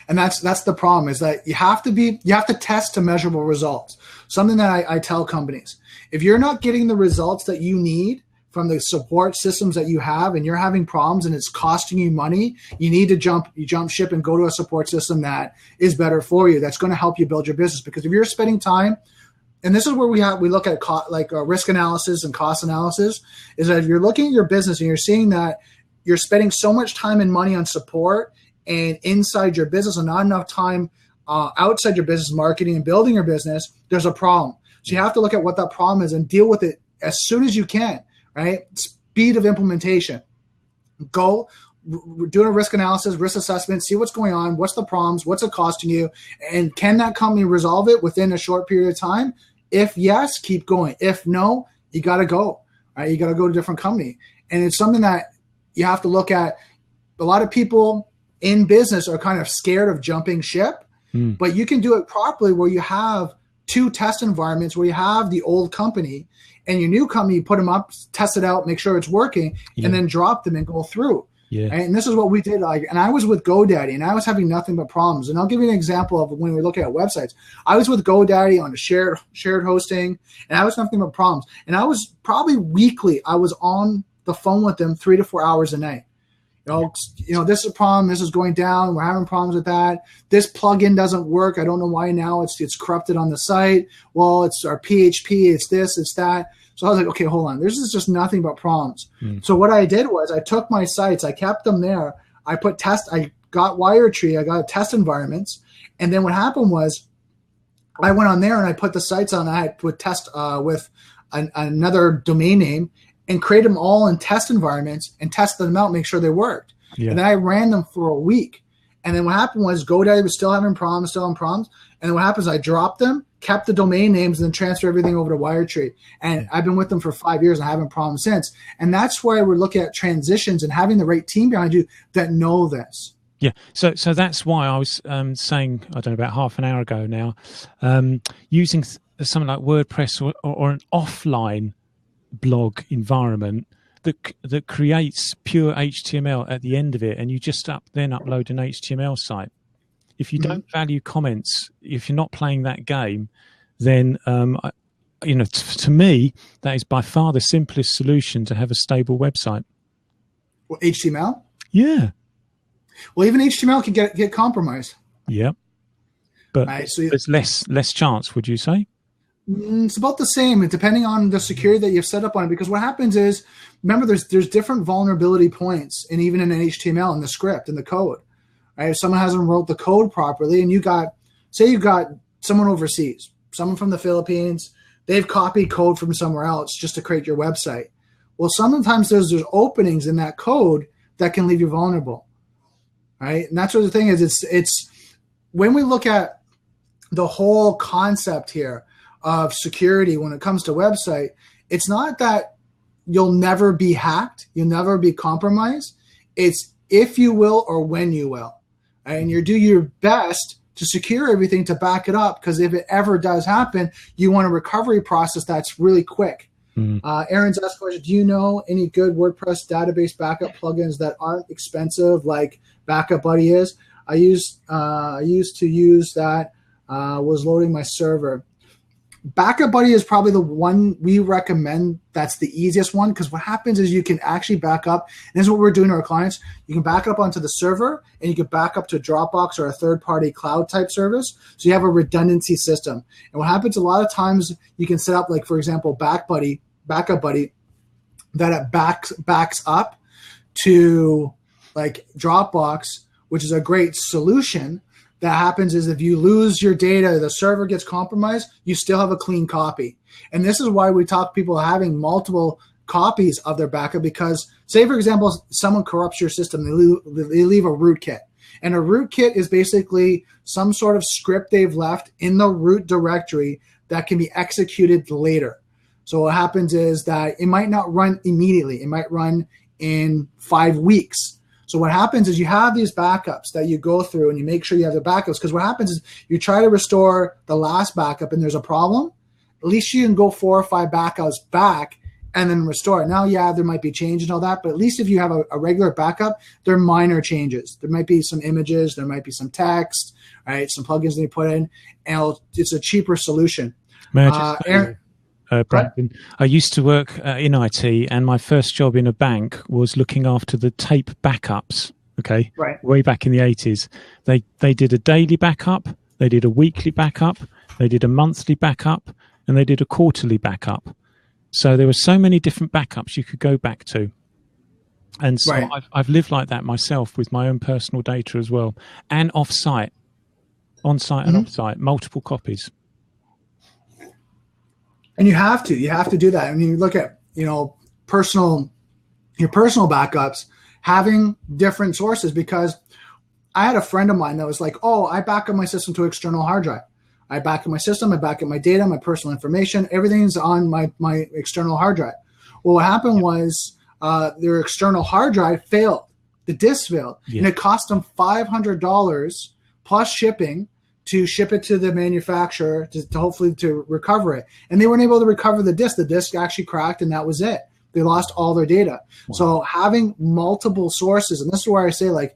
[SPEAKER 1] And that's the problem, is that you have to test to measurable results. Something that I tell companies, if you're not getting the results that you need from the support systems that you have, and you're having problems and it's costing you money, you need to jump ship and go to a support system that is better for you, that's going to help you build your business. Because if you're spending time, and this is where we look at risk analysis and cost analysis, is that if you're looking at your business and you're seeing that you're spending so much time and money on support and inside your business and not enough time outside your business, marketing and building your business, there's a problem. So you have to look at what that problem is and deal with it as soon as you can, right? Speed of implementation. Go doing a risk analysis, risk assessment, see what's going on, what's the problems, what's it costing you, and can that company resolve it within a short period of time? If yes, keep going. If no, you got to go, right? You got to go to a different company. And it's something that you have to look at. A lot of people in business are kind of scared of jumping ship, but you can do it properly where you have 2 test environments, where you have the old company and your new company, you put them up, test it out, make sure it's working, and then drop them and go through. Yeah. And this is what we did. And I was with GoDaddy, and I was having nothing but problems. And I'll give you an example of when we're looking at websites. I was with GoDaddy on a shared hosting, and I was nothing but problems. And I was probably weekly, I was on the phone with them 3 to 4 hours a night. This is a problem. This is going down. We're having problems with that. This plugin doesn't work. I don't know why now it's corrupted on the site. Well, it's our PHP. It's this, it's that. So I was like, okay, hold on. This is just nothing but problems. So what I did was I took my sites, I kept them there. I got Wiretree. I got test environments. And then what happened was I went on there and I put the sites on. I would test with another domain name, and create them all in test environments and test them out, make sure they worked. Yeah. And then I ran them for a week. And then what happened was GoDaddy was still having problems. And then what happens, I dropped them, kept the domain names, and then transferred everything over to Wiretree. And I've been with them for 5 years and I haven't problems since. And that's why we're looking at transitions and having the right team behind you that know this.
[SPEAKER 2] Yeah, so that's why I was saying, I don't know, about half an hour ago now, using something like WordPress or an offline blog environment that creates pure HTML at the end of it, and you just then upload an HTML site. If you don't value comments, if you're not playing that game, then to me, that is by far the simplest solution to have a stable website.
[SPEAKER 1] Well, HTML?
[SPEAKER 2] Yeah.
[SPEAKER 1] Well, even HTML can get compromised.
[SPEAKER 2] Yeah. But
[SPEAKER 1] right, so
[SPEAKER 2] there's less chance, would you say?
[SPEAKER 1] It's about the same, depending on the security that you've set up on it. Because what happens is, remember, there's different vulnerability points, and even in an HTML, in the script, in the code. Right? If someone hasn't wrote the code properly, and you've got someone overseas, someone from the Philippines, they've copied code from somewhere else just to create your website. Well, sometimes there's openings in that code that can leave you vulnerable. Right? And that's what the thing is. It's when we look at the whole concept here of security when it comes to website, it's not that you'll never be hacked, you'll never be compromised. It's if you will or when you will. And you do your best to secure everything to back it up, because if it ever does happen, you want a recovery process that's really quick. Aaron's asked a question, do you know any good WordPress database backup plugins that aren't expensive like Backup Buddy is? I used to use that, was loading my server. Backup Buddy is probably the one we recommend. That's the easiest one, because what happens is you can actually back up, and this is what we're doing to our clients. You can back up onto the server, and you can back up to Dropbox or a third-party cloud type service, so you have a redundancy system. And what happens a lot of times, you can set up, like, for example, Backup Buddy, that it backs up to like Dropbox, which is a great solution. That happens is if you lose your data, the server gets compromised, you still have a clean copy. And this is why we talk people having multiple copies of their backup, because say, for example, someone corrupts your system, they leave a rootkit. And a rootkit is basically some sort of script they've left in the root directory that can be executed later. So what happens is that it might not run immediately. It might run in 5 weeks. So what happens is you have these backups that you go through, and you make sure you have the backups, because what happens is you try to restore the last backup and there's a problem. At least you can go 4 or 5 backups back and then restore it. Now, yeah, there might be change and all that, but at least if you have a regular backup, they're minor changes. There might be some images, there might be some text, right? Some plugins they put in, and it's a cheaper solution.
[SPEAKER 2] May I just Aaron, Brandon, I used to work in IT, and my first job in a bank was looking after the tape backups. Okay,
[SPEAKER 1] right.
[SPEAKER 2] Way back in the 80s, they did a daily backup, they did a weekly backup, they did a monthly backup, and they did a quarterly backup. So there were so many different backups you could go back to, and so
[SPEAKER 1] right.
[SPEAKER 2] I've lived like that myself with my own personal data as well, and on-site and off-site, multiple copies.
[SPEAKER 1] And you have to do that. I mean, you look at, your personal backups, having different sources, because I had a friend of mine that was like, oh, I back up my system to external hard drive. I back up my system, I back up my data, my personal information, everything's on my external hard drive. Well, what happened was their external hard drive failed. The disk failed. Yeah. And it cost them $500 plus shipping to ship it to the manufacturer to hopefully to recover it. And they weren't able to recover the disk. The disk actually cracked, and that was it. They lost all their data. Wow. So having multiple sources, and this is where I say, like,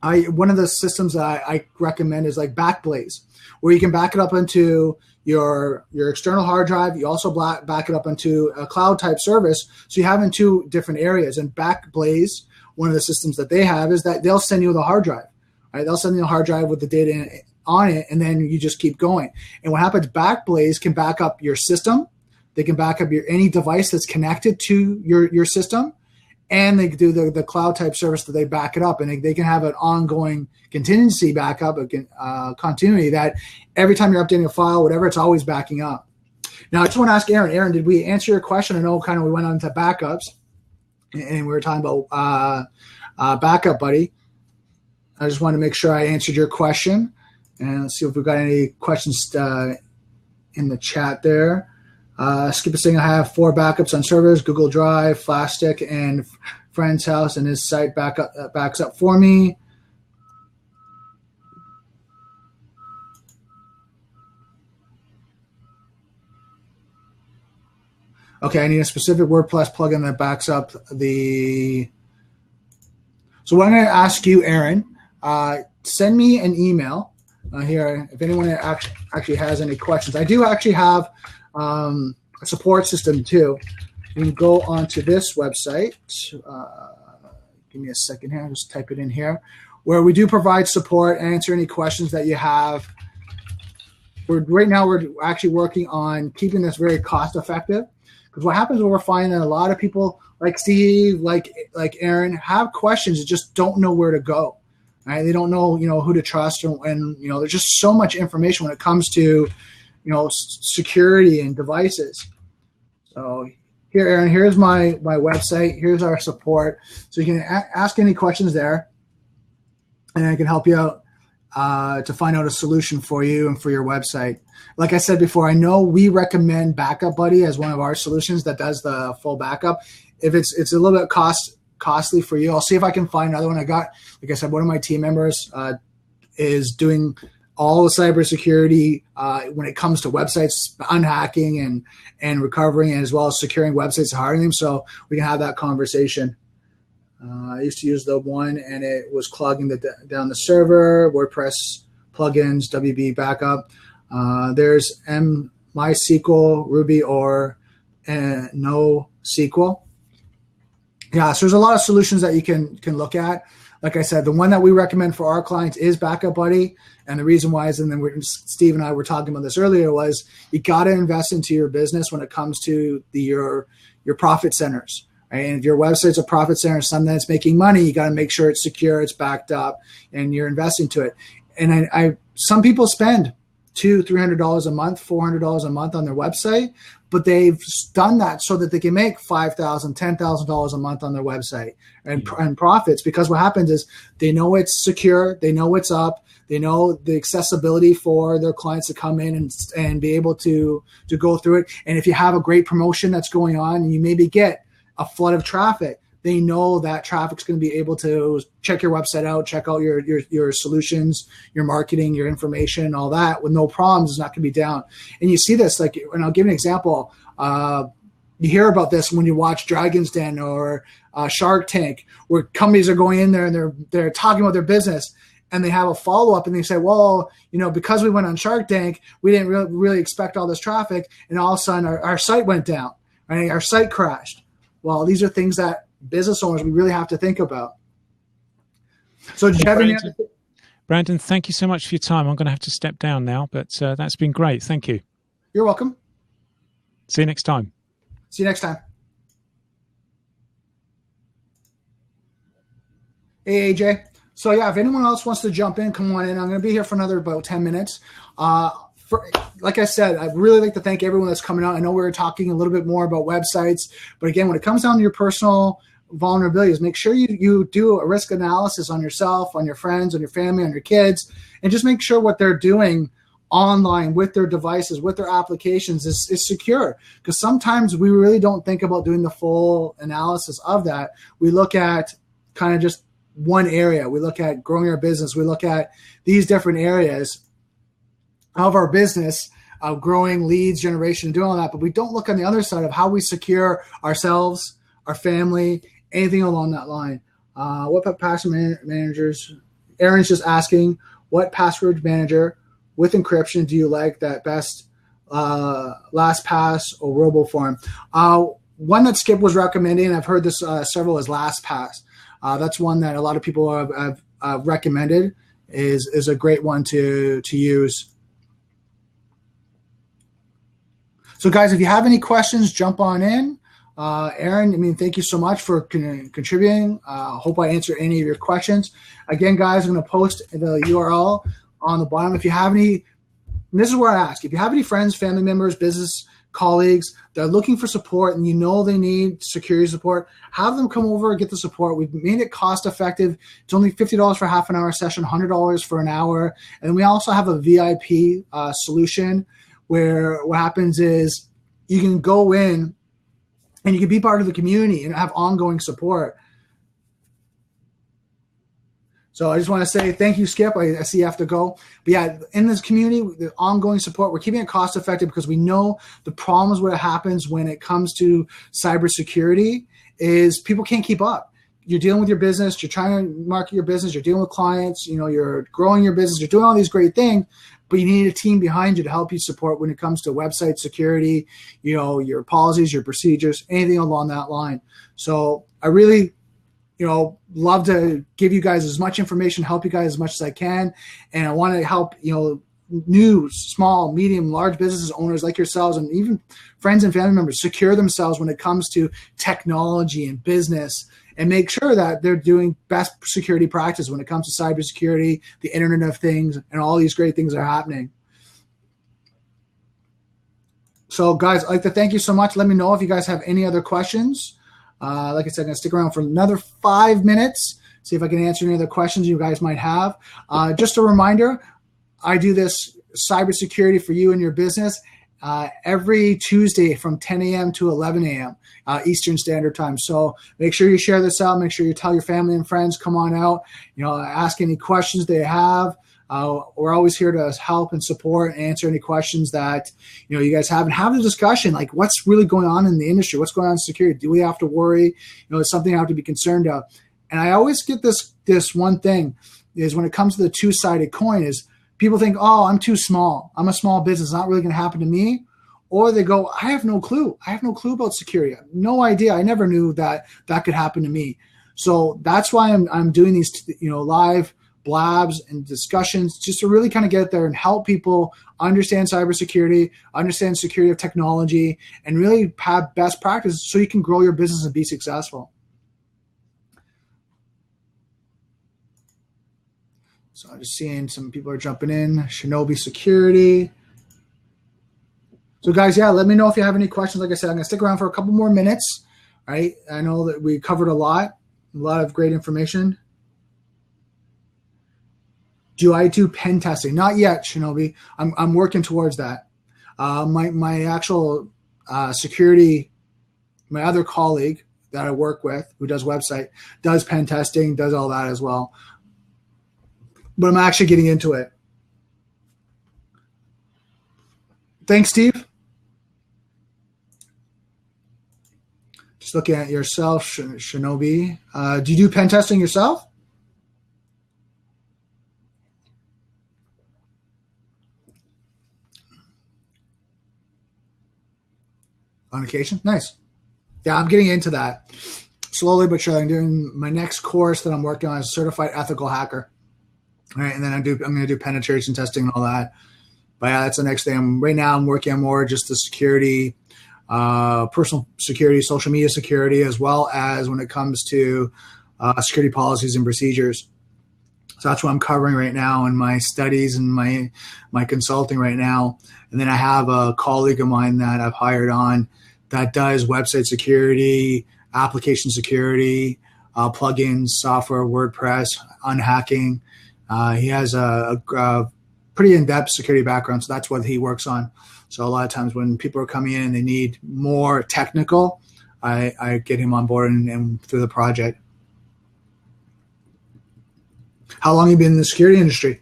[SPEAKER 1] one of the systems that I recommend is like Backblaze, where you can back it up into your external hard drive. You also back it up into a cloud type service. So you have in 2 different areas. And Backblaze, one of the systems that they have is that they'll send you the hard drive. Right? They'll send you a hard drive with the data on it, and then you just keep going. And what happens, Backblaze can back up your system. They can back up any device that's connected to your system, and they do the cloud type service that they back it up, and they can have an ongoing contingency backup, continuity that every time you're updating a file, whatever, it's always backing up. Now, I just want to ask Aaron. Aaron, did we answer your question? I know kind of we went on to backups, and we were talking about Backup Buddy. I just want to make sure I answered your question. And let's see if we've got any questions in the chat there. Skip is saying I have 4 backups on servers: Google Drive, Flastick, and friend's house, and his site backs up for me. Okay, I need a specific WordPress plugin that backs up the. So what I'm going to ask you, Aaron, send me an email here if anyone actually has any questions. I do actually have a support system too. You can go onto this website. Give me a second here. I'll just type it in here, where we do provide support, answer any questions that you have. Right now, we're actually working on keeping this very cost effective, because what happens when we're finding that a lot of people like Steve, like Aaron, have questions and just don't know where to go. Right? They don't know, who to trust, and there's just so much information when it comes to, security and devices. So here, Aaron, here's my website. Here's our support. So you can ask any questions there, and I can help you out to find out a solution for you and for your website. Like I said before, I know we recommend Backup Buddy as one of our solutions that does the full backup. If it's a little bit costly for you, I'll see if I can find another one. Like I said, one of my team members is doing all the cybersecurity when it comes to websites, unhacking and recovering, and as well as securing websites and hardening them. So we can have that conversation. I used to use the one, and it was clogging down the server, WordPress plugins, WB backup. There's MySQL, Ruby, or NoSQL. Yeah, so there's a lot of solutions that you can look at. Like I said, the one that we recommend for our clients is Backup Buddy. And the reason why is, and then Steve and I were talking about this earlier, was you got to invest into your business when it comes to your profit centers. Right? And if your website's a profit center, something that's making money, you got to make sure it's secure, it's backed up, and you're investing to it. And some people spend $200-$300 a month, $400 a month on their website, but they've done that so that they can make $5,000, $10,000 a month on their website and profits. Because what happens is they know it's secure, they know it's up, they know the accessibility for their clients to come in and be able to go through it. And if you have a great promotion that's going on, and you maybe get a flood of traffic, they know that traffic's going to be able to check your website out, check out your solutions, your marketing, your information, all that with no problems. It's not going to be down. And you see this, and I'll give you an example. You hear about this when you watch Dragon's Den or Shark Tank, where companies are going in there and they're talking about their business, and they have a follow-up, and they say, well, because we went on Shark Tank, we didn't really expect all this traffic, and all of a sudden our site went down, right? Our site crashed. Well, these are things that business owners, we really have to think about. So did you have any other?
[SPEAKER 2] Brandon, thank you so much for your time. I'm going to have to step down now, but that's been great. Thank you.
[SPEAKER 1] You're welcome.
[SPEAKER 2] See you next time.
[SPEAKER 1] See you next time. Hey, AJ. So yeah, if anyone else wants to jump in, come on in. I'm going to be here for another about 10 minutes. Like I said, I'd really like to thank everyone that's coming out. I know we were talking a little bit more about websites, but again, when it comes down to your personal vulnerabilities, make sure you do a risk analysis on yourself, on your friends, on your family, on your kids, and just make sure what they're doing online with their devices, with their applications is secure. Because sometimes we really don't think about doing the full analysis of that. We look at kind of just one area. We look at growing our business. We look at these different areas of our business, of growing leads generation and doing all that, but we don't look on the other side of how we secure ourselves, our family, anything along that line. What password managers? Aaron's just asking, what password manager with encryption do you like that best? LastPass or RoboForm? One that Skip was recommending, I've heard this several, is LastPass. That's one that a lot of people have recommended, is a great one to use. So guys, if you have any questions, jump on in. Aaron, thank you so much for contributing. Hope I answered any of your questions. Again, guys, I'm going to post the URL on the bottom. If you have any, and this is where I ask, if you have any friends, family members, business colleagues that are looking for support and they need security support, have them come over and get the support. We've made it cost effective. It's only $50 for half an hour session, $100 for an hour. And we also have a VIP solution where what happens is you can go in and you can be part of the community and have ongoing support. So I just want to say thank you, Skip. I see you have to go. But yeah, in this community, the ongoing support, we're keeping it cost effective because we know the problems what happens when it comes to cybersecurity is people can't keep up. You're dealing with your business, you're trying to market your business, you're dealing with clients, you're growing your business, you're doing all these great things, but you need a team behind you to help you support when it comes to website security, your policies, your procedures, anything along that line. So I really love to give you guys as much information, help you guys as much as I can. And I want to help, new, small, medium, large businesses owners like yourselves and even friends and family members secure themselves when it comes to technology and business and make sure that they're doing best security practice when it comes to cybersecurity, the Internet of Things, and all these great things that are happening. So guys, I'd like to thank you so much. Let me know if you guys have any other questions. Like I said, I'm going to stick around for another 5 minutes, see if I can answer any other questions you guys might have. Just a reminder, I do this cybersecurity for you and your business every Tuesday from 10 a.m. to 11 a.m. Eastern Standard Time. So make sure you share this out. Make sure you tell your family and friends, come on out, ask any questions they have. We're always here to help and support and answer any questions that you guys have, and have the discussion like what's really going on in the industry, what's going on in security. Do we have to worry? It's something I have to be concerned of. And I always get this one thing is when it comes to the two-sided coin is people think, oh, I'm too small. I'm a small business. It's not really going to happen to me. Or they go, I have no clue. I have no clue about security. No idea. I never knew that could happen to me. So that's why I'm doing these live blabs and discussions just to really kind of get there and help people understand cybersecurity, understand security of technology, and really have best practices so you can grow your business and be successful. So I'm just seeing some people are jumping in. Shinobi Security. So guys, yeah, let me know if you have any questions. Like I said, I'm going to stick around for a couple more minutes. Right? I know that we covered a lot of great information. Do I do pen testing? Not yet, Shinobi. I'm working towards that. My actual security, my other colleague that I work with who does website, does pen testing, does all that as well. But I'm actually getting into it. Thanks, Steve. Just looking at yourself, Shinobi. Do you do pen testing yourself? Authentication? Nice. Yeah, I'm getting into that slowly but surely. I'm doing my next course that I'm working on is Certified Ethical Hacker. All right, and then I'm going to do penetration testing and all that. But yeah, that's the next thing. Right now I'm working on more just the security, personal security, social media security, as well as when it comes to security policies and procedures. So that's what I'm covering right now in my studies and my consulting right now. And then I have a colleague of mine that I've hired on that does website security, application security, plugins, software, WordPress, unhacking. He has a pretty in-depth security background, so that's what he works on. So a lot of times when people are coming in and they need more technical, I get him on board and through the project. How long have you been in the security industry?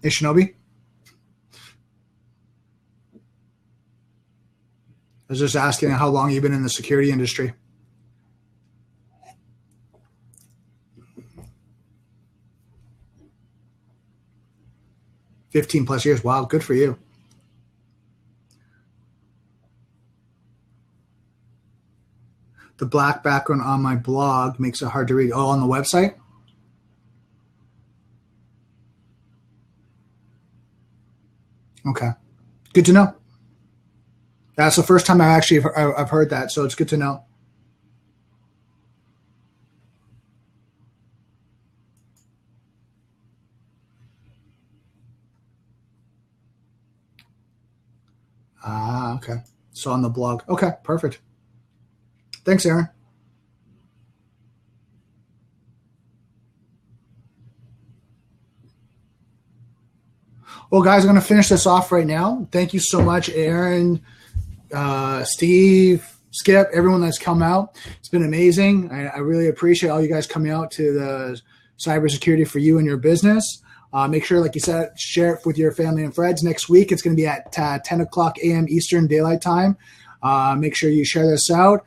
[SPEAKER 1] Hey, Shinobi? I was just asking how long you've been in the security industry. +15 years. Wow, good for you. The black background on my blog makes it hard to read. Oh, on the website? Okay. Good to know. That's the first time I've heard that, so it's good to know. Okay. So on the blog. Okay, perfect. Thanks, Aaron. Well, guys, I'm going to finish this off right now. Thank you so much, Aaron, Steve, Skip, everyone that's come out. It's been amazing. I really appreciate all you guys coming out to the Cybersecurity for You and Your Business. Make sure, like you said, share it with your family and friends. Next week, it's going to be at 10 o'clock a.m. Eastern Daylight Time. Make sure you share this out.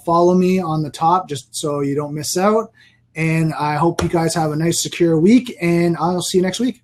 [SPEAKER 1] Follow me on the top just so you don't miss out. And I hope you guys have a nice, secure week, and I'll see you next week.